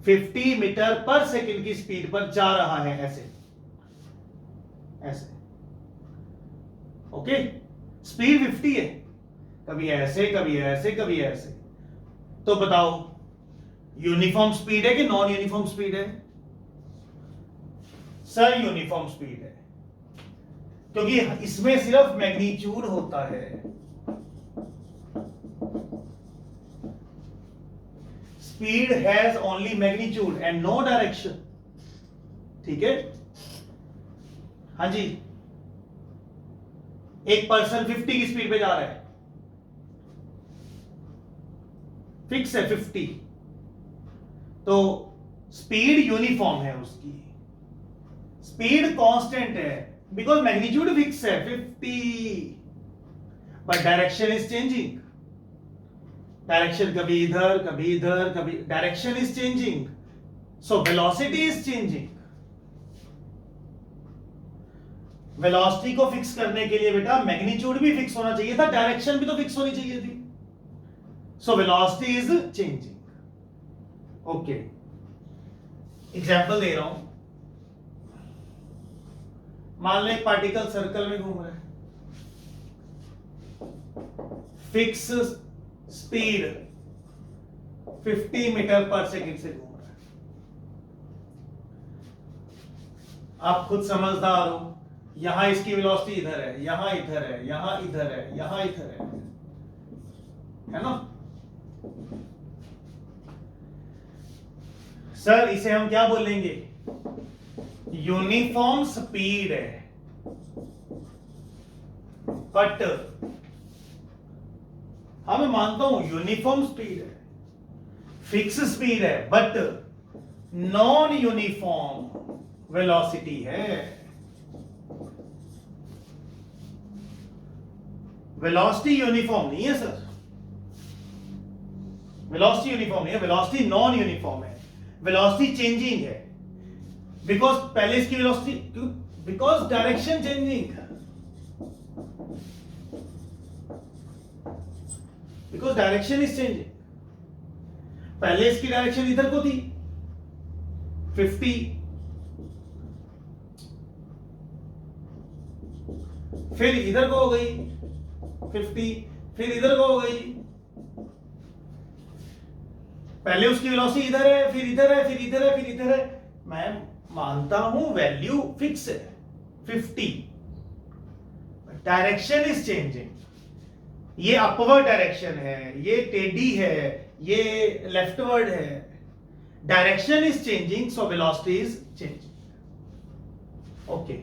50 मीटर पर सेकंड की स्पीड पर जा रहा है, ऐसे ऐसे। ओके, स्पीड 50 है, कभी ऐसे कभी ऐसे कभी ऐसे। तो बताओ यूनिफॉर्म स्पीड है कि नॉन यूनिफॉर्म स्पीड है? सर यूनिफॉर्म स्पीड है, क्योंकि इसमें सिर्फ मैग्नीट्यूड होता है। Speed has only magnitude and no direction. ठीक है, हाँ जी। एक पर्सन 50 की स्पीड पे जा रहा है, फिक्स है 50, तो स्पीड यूनिफॉर्म है, उसकी स्पीड कांस्टेंट है बिकॉज मैग्नीट्यूड फिक्स है 50, but direction is changing. Direction कभी इधर कभी इधर, कभी direction is changing, so velocity is changing. Velocity को फिक्स करने के लिए बेटा मैग्नीट्यूड भी फिक्स होना चाहिए था, डायरेक्शन भी तो फिक्स होनी चाहिए थी. So velocity is changing. Okay, example दे रहा हूं. मान लो एक पार्टिकल सर्कल में घूम रहा है, फिक्स स्पीड 50 मीटर पर सेकंड से घूम रहा है. आप खुद समझदार हो, यहां इसकी वेलोसिटी इधर है, यहां इधर है, यहां इधर है, यहां इधर है ना. सर इसे हम क्या बोलेंगे? यूनिफॉर्म स्पीड है, बट हाँ मैं मानता हूं यूनिफॉर्म स्पीड है, फिक्स स्पीड है, बट नॉन यूनिफॉर्म वेलोसिटी है. वेलोसिटी यूनिफॉर्म नहीं है सर, वेलोसिटी यूनिफॉर्म नहीं है, वेलोसिटी नॉन यूनिफॉर्म है, वेलोसिटी चेंजिंग है. बिकॉज पहले इसकी velocity, because direction changing, because direction is changing. पहले इसकी डायरेक्शन इधर को थी 50, फिर इधर को हो गई 50, फिर इधर को हो गई. पहले उसकी वेलोसिटी इधर है, फिर इधर है, फिर इधर है, फिर इधर है. मैं मानता हूं वैल्यू फिक्स है 50, डायरेक्शन इज चेंजिंग. ये अपवर्ड डायरेक्शन है, ये टेडी है, ये लेफ्टवर्ड है. Direction is changing, so velocity is changing. Okay,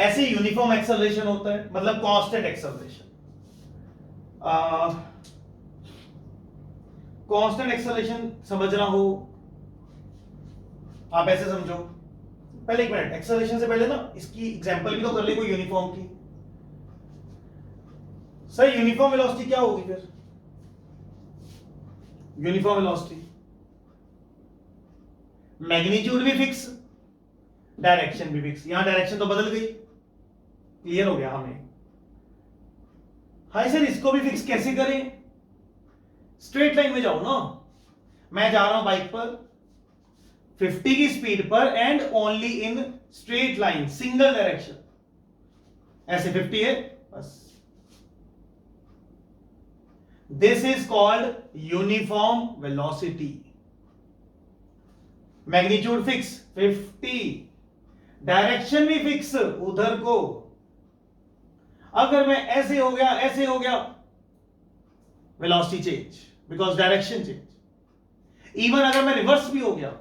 ऐसे यूनिफॉर्म एक्सेलरेशन होता है, मतलब कांस्टेंट एक्सेलरेशन. कांस्टेंट एक्सेलरेशन समझना हो, आप ऐसे समझो. पहले एक मिनट, एक्सेलरेशन से पहले ना इसकी एग्जांपल भी तो कर ले कोई यूनिफॉर्म की. सर यूनिफॉर्म वेलोसिटी क्या होगी फिर? यूनिफॉर्म वेलोसिटी मैग्नीट्यूड भी फिक्स, डायरेक्शन भी फिक्स. यहां डायरेक्शन तो बदल गई, क्लियर हो गया हमें. हाय सर इसको भी फिक्स कैसे करें? स्ट्रेट लाइन में जाओ ना. मैं जा रहा हूं बाइक पर 50 की स्पीड पर and only in straight line, single direction. ऐसे 50 है बस. This is called uniform velocity. Magnitude fix 50, direction भी फिक्स उधर को. अगर मैं ऐसे हो गया, ऐसे हो गया, velocity change because direction change. Even अगर मैं रिवर्स भी हो गया,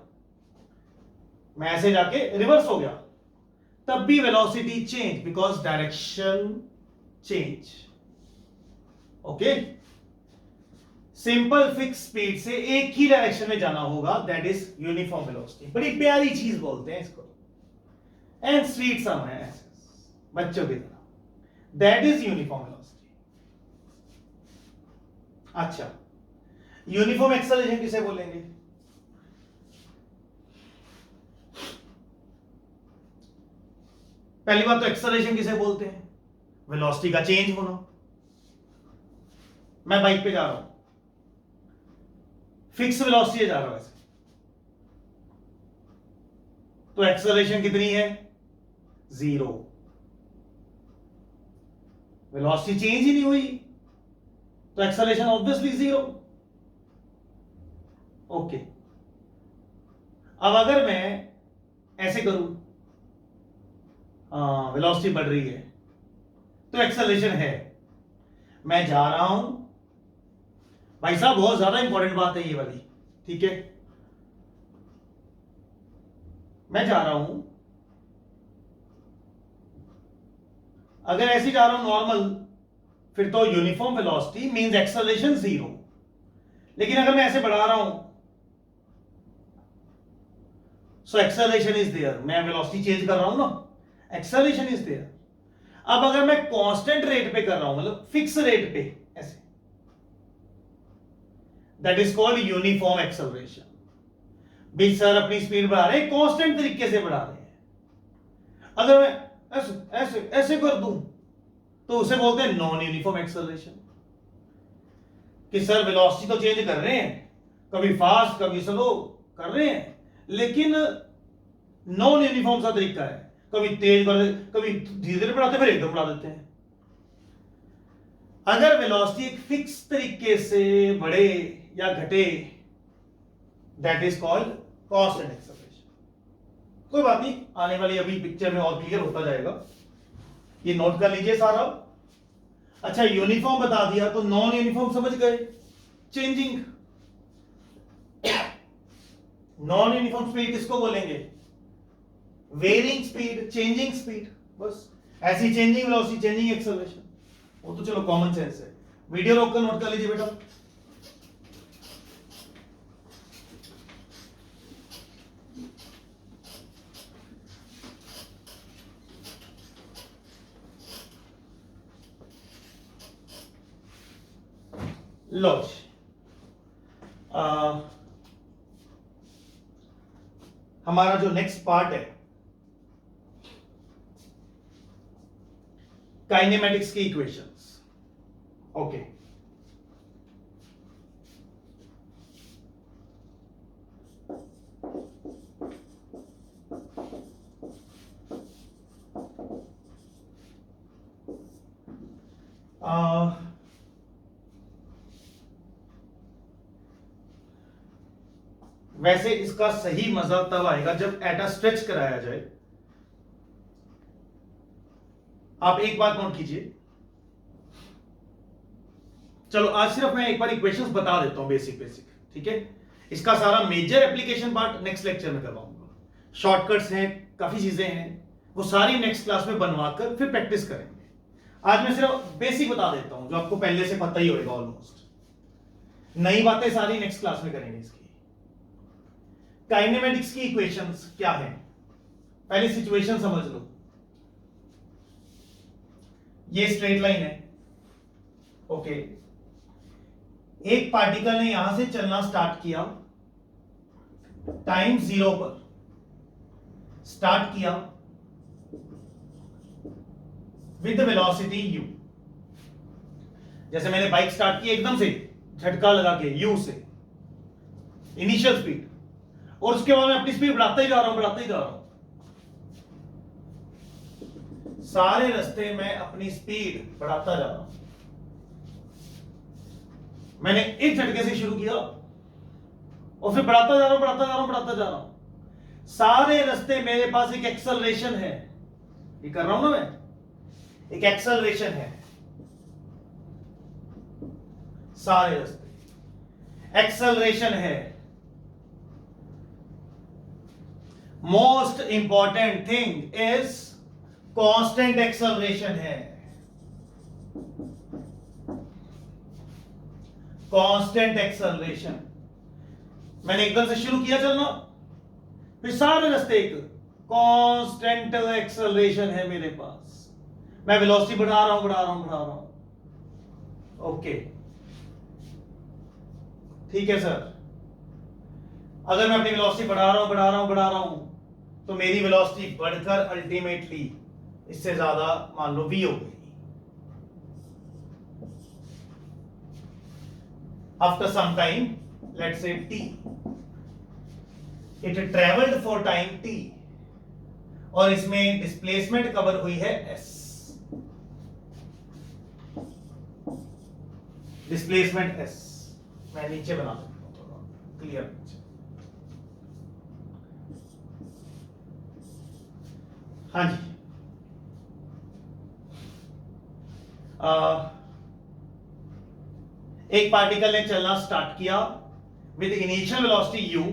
मैं ऐसे जाके रिवर्स हो गया, तब भी velocity change because direction change. Okay, simple fix speed से एक ही डायरेक्शन में जाना होगा, दैट इज यूनिफॉर्म वेलोसिटी. बड़ी प्यारी चीज बोलते हैं इसको, एंड स्वीट सम है बच्चों की तरह. That is uniform velocity. अच्छा, यूनिफॉर्म एक्सेलरेशन किसे बोलेंगे? पहली बात तो एक्सेलरेशन किसे बोलते हैं? वेलोसिटी का चेंज होना. मैं बाइक पे जा रहा हूं, फिक्स वेलोसिटी से जा रहा हूं ऐसे, तो एक्सेलरेशन कितनी है? 0. वेलोसिटी चेंज ही नहीं हुई, तो एक्सेलरेशन ऑब्वियसली 0. ओके, अब अगर मैं ऐसे करूं, वेलोसिटी बढ़ रही है, तो एक्सेलरेशन है. मैं जा रहा हूं, भाई साहब बहुत ज्यादा इंपॉर्टेंट बात है ये वाली, ठीक है. मैं जा रहा हूं, अगर ऐसे जा रहा हूं नॉर्मल, फिर तो यूनिफॉर्म वेलोसिटी मींस एक्सेलरेशन 0. लेकिन अगर मैं ऐसे बढ़ा रहा हूं, सो एक्सेलरेशन इज देयर. मैं वेलोसिटी चेंज कर रहा हूं ना, एक्सेलरेशन इज देयर. अब अगर मैं कांस्टेंट रेट पे कर रहा हूं, मतलब फिक्स रेट पे ऐसे, that is called uniform acceleration. भी सर अपनी स्पीड बढ़ा रहे हैं, कांस्टेंट तरीके से बढ़ा रहे हैं, अगर मैं ऐसे ऐसे ऐसे कर दूं तो उसे बोलते हैं नॉन यूनिफॉर्म एक्सेलरेशन। कि सर वेलोसिटी तो चेंज कर रहे हैं, कभी फास्ट कभी स्लो कर रहे हैं, लेकिन नॉन यूनिफॉर्म सा तरीका है, कभी तेज कर कभी धीरे धीरे बढ़ाते फिर एकदम बढ़ा देते हैं। अगर वेलोसिटी एक फिक्स तरीके से बढ़े या घटे, that is called constant acceleration. कोई बात नहीं, आने वाली अभी पिक्चर में और क्लियर होता जाएगा, ये नोट कर लीजिए सारा। अच्छा, यूनिफॉर्म बता दिया तो नॉन यूनिफॉर्म समझ गए, चेंजिंग। नॉन यूनिफॉर्म स्पीड किसको बोलेंगे? वेरिंग स्पीड, चेंजिंग स्पीड, बस ऐसी चेंजिंग वेलोसिटी, चेंजिंग एक्सेलरेशन, वो तो चलो कॉमन सेंस है। वीडियो रोक कर नोट कर लीजिए बेटा। लो हमारा जो नेक्स्ट पार्ट है काइनेमेटिक्स की इक्वेशंस। ओके, वैसे इसका सही मजा तब आएगा जब एटा स्ट्रेच कराया जाए। आप एक बात नोट कीजिए, चलो आज सिर्फ मैं एक बार इक्वेशंस बता देता हूं, बेसिक बेसिक, ठीक है। इसका सारा major application part next lecture में करवाऊंगा। शॉर्टकट्स हैं, काफी चीजें हैं, वो सारी नेक्स्ट क्लास में बनवाकर फिर प्रैक्टिस करेंगे। आज मैं सिर्फ बेसिक बता देता हूं जो आपको पहले से पता ही होगा ऑलमोस्ट। नई बातें सारी नेक्स्ट क्लास में करेंगे। इसकी काइनेमेटिक्स की इक्वेशंस क्या है, पहले सिचुएशन समझ लो। ये स्ट्रेट लाइन है, ओके। एक पार्टिकल ने यहां से चलना स्टार्ट किया, टाइम 0 पर स्टार्ट किया विद वेलोसिटी u। जैसे मैंने बाइक स्टार्ट की एकदम से झटका लगा के u से, इनिशियल स्पीड, और उसके बाद मैं अपनी स्पीड बढ़ाता ही जा रहा हूं, बढ़ाता ही जा रहा हूं। सारे रास्ते में अपनी स्पीड बढ़ाता जा रहा हूं। मैंने एक झटके से शुरू किया और फिर बढ़ाता जा रहा हूं, बढ़ाता जा रहा हूं, बढ़ाता जा रहा हूं। सारे रास्ते मेरे पास एक एक्सेलरेशन है, ये कर रहा हूं ना मैं, एक एक्सेलरेशन है सारे रास्ते, एक्सेलरेशन है। Most important thing is constant acceleration है, कांस्टेंट एक्सेलरेशन। मैंने एकदम से शुरू किया चलना, फिर सारे रास्ते एक कांस्टेंट एक्सेलरेशन है मेरे पास। मैं वेलोसिटी बढ़ा रहा हूं, बढ़ा रहा हूं, बढ़ा रहा हूं। ओके, ठीक है सर। अगर मैं अपनी वेलोसिटी बढ़ा रहा हूं, बढ़ा रहा हूं, बढ़ा रहा हूं, तो मेरी वेलोसिटी बढ़कर अल्टीमेटली इससे ज्यादा मान लो v हो गई। After some time, let's say t, it travelled for time t, और इसमें डिस्प्लेसमेंट कवर हुई है s। डिस्प्लेसमेंट s मैं नीचे बना देता हूं थोड़ा क्लियर। हाँ जी, एक पार्टिकल ने चलना स्टार्ट किया विद इनिशियल वेलोसिटी u,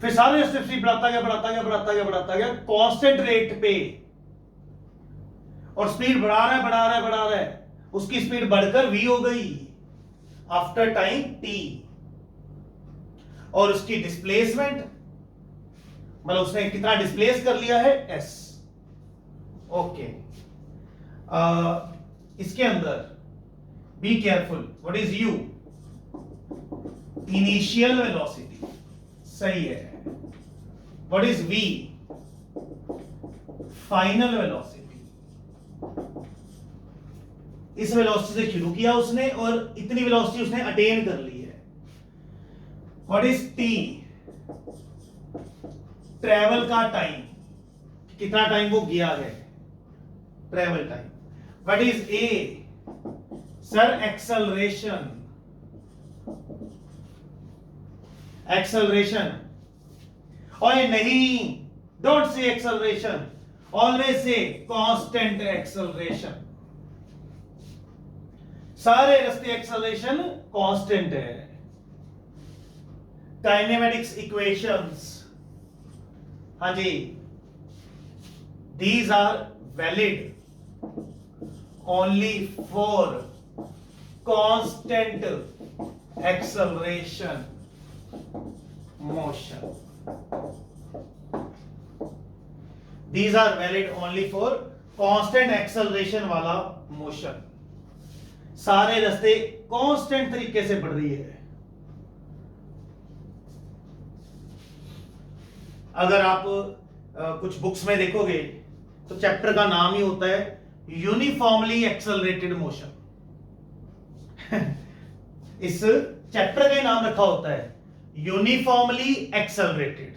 फिर सारे स्टेप्स बढ़ाता गया, बढ़ाता गया, बढ़ाता गया, बढ़ाता गया कांस्टेंट रेट पे, और स्पीड बढ़ा रहा है, बढ़ा रहा है, बढ़ा रहा है। उसकी स्पीड बढ़कर v हो गई आफ्टर टाइम t, और उसकी डिस्प्लेसमेंट मतलब उसने कितना डिस्प्लेस कर लिया है s। ओके, इसके अंदर be careful, what is u? Initial velocity, सही है। What is v? Final velocity, इस वेलोसिटी से शुरू किया उसने और इतनी वेलोसिटी उसने अटेन कर ली है। What is t? ट्रेवल का टाइम, कितना टाइम वो गया है, travel time. What is a? Sir acceleration, acceleration. और नहीं, don't say acceleration, always say constant acceleration. सारे रास्ते एक्सेलरेशन कांस्टेंट है। काइनेमेटिक्स इक्वेशंस, हाँ जी, these are valid only for constant acceleration motion. These are valid only for constant acceleration वाला motion. सारे रास्ते कांस्टेंट तरीके से बढ़ रही है। अगर आप कुछ बुक्स में देखोगे तो चैप्टर का नाम ही होता है यूनिफॉर्मली एक्सेलरेटेड मोशन। इस चैप्टर का नाम रखा होता है यूनिफॉर्मली एक्सेलरेटेड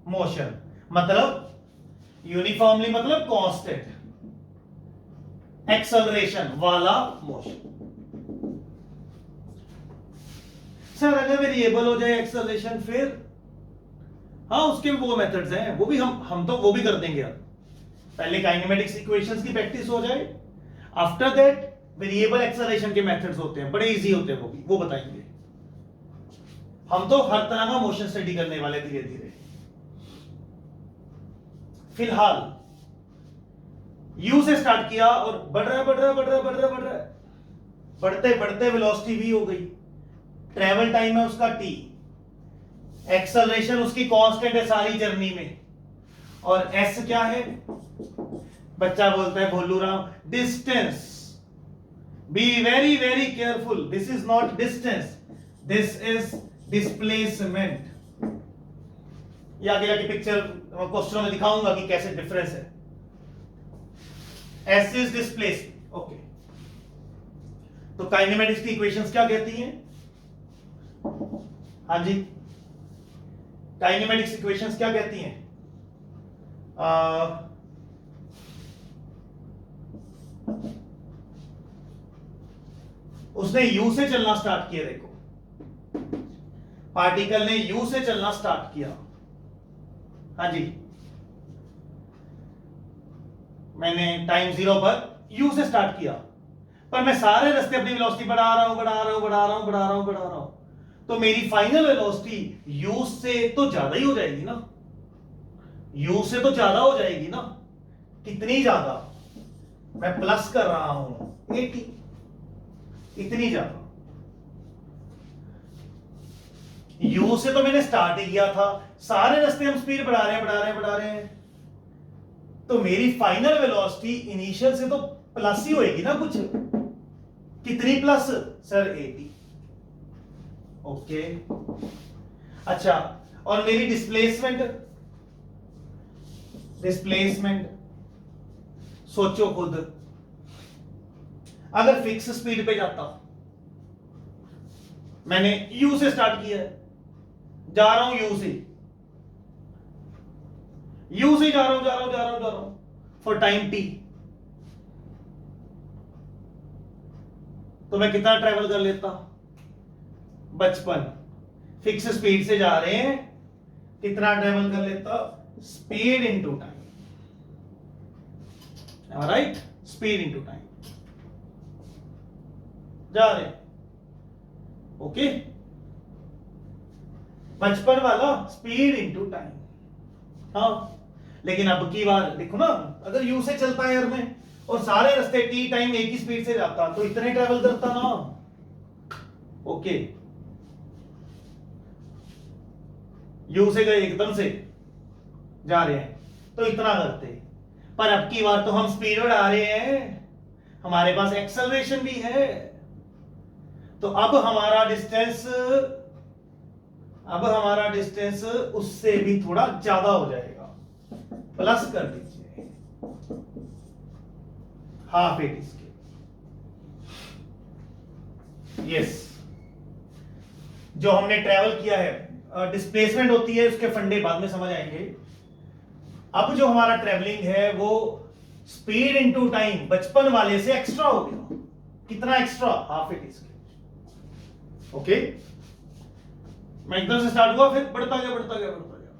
मोशन। मतलब यूनिफॉर्मली मतलब कांस्टेंट, एक्सेलरेशन वाला मोशन। सर अगर वेरिएबल हो जाए एक्सेलरेशन फिर? हाँ, उसके वो मेथड्स हैं, वो भी हम तो वो भी कर देंगे। अब पहले काइनेमेटिक्स इक्वेशंस की प्रैक्टिस हो जाए, आफ्टर दैट वेरिएबल एक्सेलरेशन के मेथड्स होते हैं, बड़े इजी होते हैं, वो बताएंगे। हम तो हर तरह का मोशन स्टडी करने वाले धीरे धीरे। फिलहाल यू से स्टार्ट किया और बढ़ रहा है, बढ़ रहा है, बढ़ रहा है, बढ़ रहा है, बढ़ रहा है। बढ़ते बढ़ते वेलोसिटी भी हो गई, ट्रेवल टाइम है उसका टी, एक्सेलरेशन उसकी कांस्टेंट है सारी जर्नी में, और एस क्या है? बच्चा बोलता है Bholu Ram, distance. Be very very careful, this is not distance, this is displacement. ये आगे जाके पिक्चर क्वेश्चन में दिखाऊंगा कि कैसे डिफरेंस है। S is displacement, okay. तो काइनेमेटिक्स की इक्वेशंस क्या कहती हैं? हाँ जी, काइनेमेटिक्स इक्वेशंस क्या कहती हैं? उसने यू से चलना स्टार्ट किया, देखो पार्टिकल ने यू से चलना स्टार्ट किया। हाँ जी, मैंने टाइम 0 पर यू से स्टार्ट किया, पर मैं सारे रास्ते अपनी वेलोसिटी बढ़ा रहा हूं, बढ़ा रहा हूं, बढ़ा रहा हूं, बढ़ा रहा हूं, बढ़ा रहा हूं, तो मेरी फाइनल वेलोसिटी यू से तो ज्यादा ही हो जाएगी ना, यू से तो ज्यादा हो जाएगी ना। कितनी ज्यादा? मैं प्लस कर रहा हूं 80, इतनी ज्यादा। यू से तो मैंने स्टार्ट ही किया था, सारे रास्ते हम स्पीड बढ़ा रहे हैं, बढ़ा रहे हैं, बढ़ा रहे हैं, तो मेरी फाइनल वेलोसिटी इनिशियल से तो प्लस ही होएगी ना कुछ। कितनी प्लस? सर 80। ओके, अच्छा, और मेरी डिस्प्लेसमेंट, डिस्प्लेसमेंट सोचो खुद, अगर फिक्स स्पीड पे जाता, मैंने यू से स्टार्ट किया है, जा रहा हूं यू से, यू से जा रहा हूं, जा रहा हूं, जा रहा हूं, जा रहा हूं फॉर टाइम टी, तो मैं कितना ट्रेवल कर लेता? 55। फिक्स स्पीड से जा रहे हैं, कितना ट्रेवल कर लेता? Speed into time, right, speed into time जा रहे हैं, ओके। 55 वाला स्पीड इनटू टाइम, हाँ। लेकिन अब की बार देखो ना, अगर यू से चलता है यार में और सारे रास्ते टी टाइम एक ही स्पीड से जाता तो इतने ट्रेवल करता ना, ओके। यू से गए एकदम से जा रहे हैं तो इतना करते, पर अब की बार तो हम स्पीड बढ़ा रहे हैं, हमारे पास एक्सेलरेशन भी है, तो अब हमारा डिस्टेंस उससे भी थोड़ा ज्यादा हो जाएगा, प्लस कर दीजिए। Half A T square. Yes, जो हमने ट्रेवल किया है, डिस्प्लेसमेंट होती है, उसके फंडे बाद में समझ आएंगे। अब जो हमारा ट्रेवलिंग है वो स्पीड इनटू टाइम बचपन वाले से एक्स्ट्रा हो गया। कितना extra? Half A T square. Okay, मैं एकदम से स्टार्ट हुआ, फिर बढ़ता गया बढ़ता गया बढ़ता गया।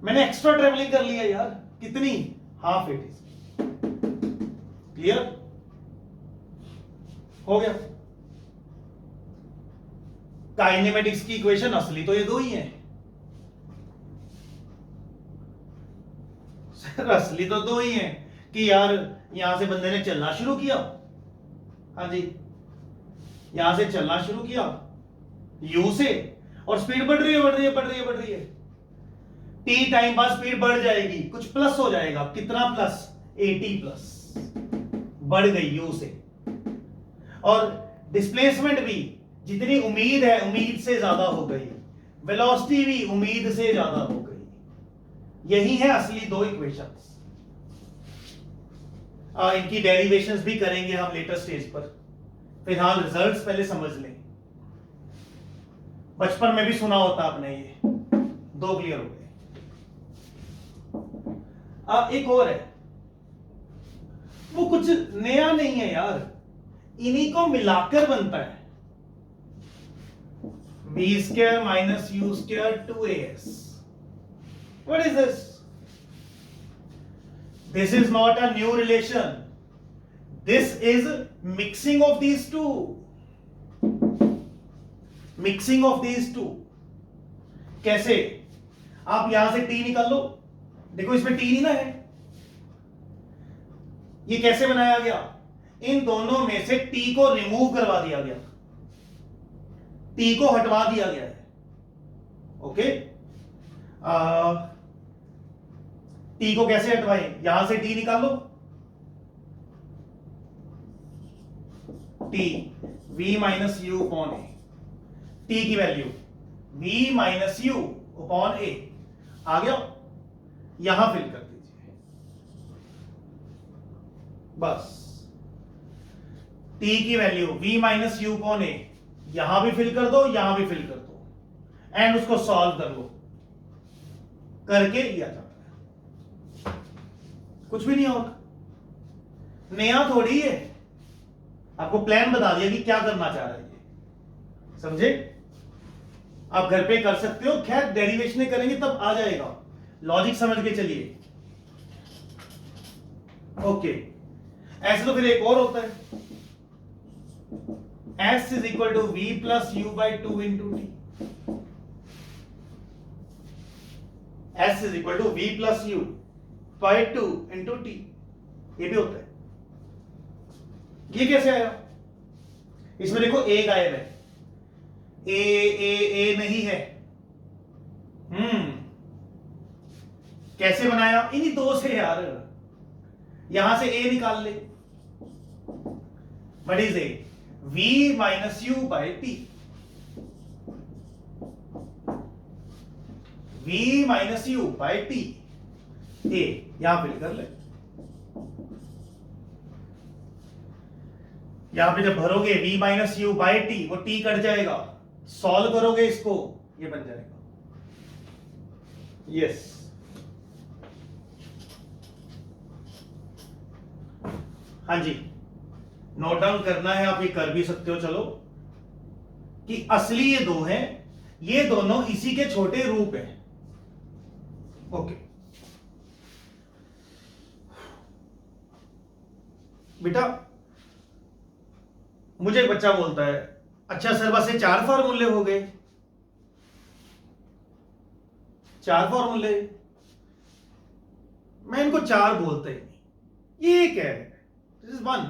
मैंने एक्स्ट्रा ट्रेवलिंग कर लिया यार। कितनी? Half A T square. Clear हो गया? काइनेमेटिक्स की इक्वेशन असली तो ये दो ही हैं सर, असली तो दो ही हैं कि यार यहां से बंदे ने चलना शुरू किया, हाँ जी, यहां से चलना शुरू किया यू से, और स्पीड बढ़ रही है बढ़ रही है बढ़ रही है बढ़ रही है। टी टाइम बाद स्पीड बढ़ जाएगी, कुछ प्लस हो जाएगा। कितना प्लस? 80 प्लस बढ़ गई यू से। और डिस्प्लेसमेंट भी जितनी उम्मीद है उम्मीद से ज्यादा हो गई, वेलोसिटी भी उम्मीद से ज्यादा हो गई। यही है असली दो इक्वेशंस। इनकी डेरिवेशंस भी करेंगे हम लेटर स्टेज पर। फिलहाल रिजल्ट्स पहले समझ लें। बचपन में भी सुना होता आपने ये। दो क्लियर हो गए। एक और है, वो कुछ नया नहीं है यार, इन्हीं को मिलाकर बनता है। b square minus u square 2as. What is this? This is not a new relation. This is mixing of these two. Mixing of these two. कैसे? आप यहां से t निकाल लो, देखो इसमें t नहीं ना है। ये कैसे बनाया गया? इन दोनों में से t को रिमूव करवा दिया गया, टी को हटवा दिया गया है। ओके, टी को कैसे हटवाएं? यहां से टी निकाल लो, t v minus u upon a. T की value v minus u upon a आ गया, यहां फिल कर दीजिए बस। टी की value v minus u upon a यहां भी फिल कर दो, यहां भी फिल कर दो, एंड उसको सॉल्व कर लो। करके ये आ जाता है, कुछ भी नहीं होगा, नया थोड़ी है। आपको प्लान बता दिया कि क्या करना चाह रहा है ये, समझे? आप घर पे कर सकते हो, खैर डेरिवेशन करेंगे तब आ जाएगा। लॉजिक समझ के चलिए। ओके, ऐसे तो फिर एक और होता है, S is equal to v plus u by 2 into t. S is equal to v plus u by 2 into t. ये भी होता है। ये कैसे आया? इसमें देखो a गायब है, a नहीं है। कैसे बनाया? इन्हीं दो से यार, यहां से a निकाल ले। What is a? v minus u by t. v minus u by t a यहां फिल कर ले। यहां पे जब भरोगे v minus you by T, वो t कट जाएगा, सॉल्व करोगे इसको, ये बन जाएगा। यस, हाँ जी, नोट डाउन करना है, आप ये कर भी सकते हो। चलो, कि असली ये दो हैं, ये दोनों इसी के छोटे रूप हैं। ओके बेटा, मुझे एक बच्चा बोलता है, अच्छा सर बस ये 4 फार्मूले हो गए? 4 फार्मूले? मैं इनको 4 बोलता ही नहीं, ये क्या है? This is 1।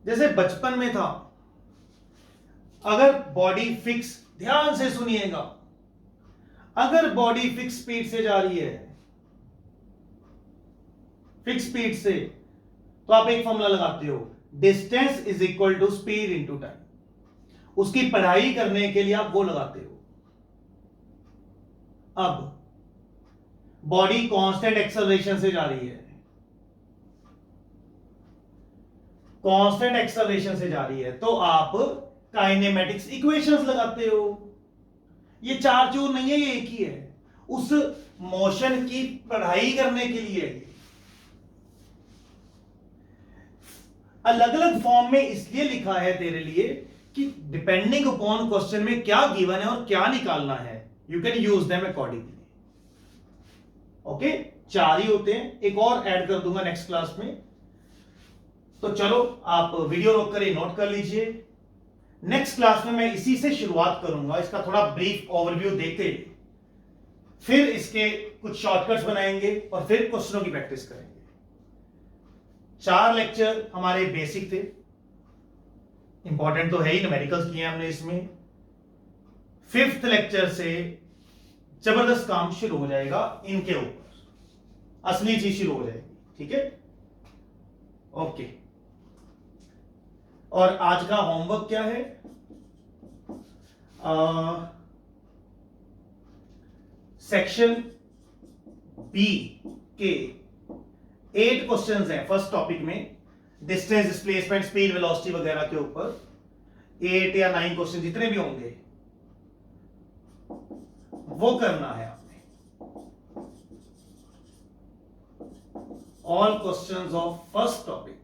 जैसे बचपन में था, अगर बॉडी फिक्स, ध्यान से सुनिएगा, अगर बॉडी फिक्स स्पीड से जा रही है, फिक्स स्पीड से, तो आप एक फॉर्मूला लगाते हो, distance is equal to speed into time. उसकी पढ़ाई करने के लिए आप वो लगाते हो। अब बॉडी कांस्टेंट एक्सेलरेशन से जा रही है, कांस्टेंट एक्सेलरेशन से जा रही है तो आप काइनेमेटिक्स इक्वेशंस लगाते हो। ये चार चूर नहीं है, ये एक ही है, उस मोशन की पढ़ाई करने के लिए। अलग अलग फॉर्म में इसलिए लिखा है तेरे लिए कि डिपेंडिंग अपॉन क्वेश्चन में क्या गिवन है और क्या निकालना है, you can use them accordingly. Okay, चार ही होते हैं, एक और ऐड कर दूंगा नेक्स्ट क्लास में। तो चलो आप वीडियो रोक कर नोट कर लीजिए। नेक्स्ट क्लास में मैं इसी से शुरुआत करूंगा, इसका थोड़ा ब्रीफ ओवरव्यू देके फिर इसके कुछ शॉर्टकट्स बनाएंगे और फिर क्वेश्चनों की प्रैक्टिस करेंगे। 4 लेक्चर हमारे बेसिक थे, इंपॉर्टेंट तो है ही, न्यूमेरिकल्स किए हमने इसमें। 5th लेक्चर से जबरदस्त काम शुरू हो जाएगा इनके ऊपर, असली चीज शुरू हो जाएगी, ठीक है। ओके, और आज का होमवर्क क्या है? सेक्शन बी के 8 क्वेश्चंस हैं फर्स्ट टॉपिक में, डिस्टेंस, डिस्प्लेसमेंट, स्पीड, वेलोसिटी वगैरह के ऊपर 8 या 9 क्वेश्चन जितने भी होंगे वो करना है आपने। All questions of first topic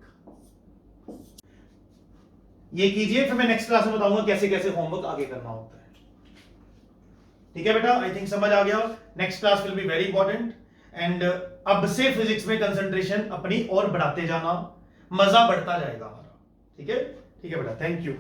ये कीजिए, फिर मैं नेक्स्ट क्लास में बताऊंगा कैसे कैसे होमवर्क आगे करना होता है। ठीक है बेटा, आई थिंक समझ आ गया। Next class will be very important and अब से फिजिक्स में कंसंट्रेशन अपनी और बढ़ाते जाना, मजा बढ़ता जाएगा हमारा। ठीक है बेटा, थैंक यू।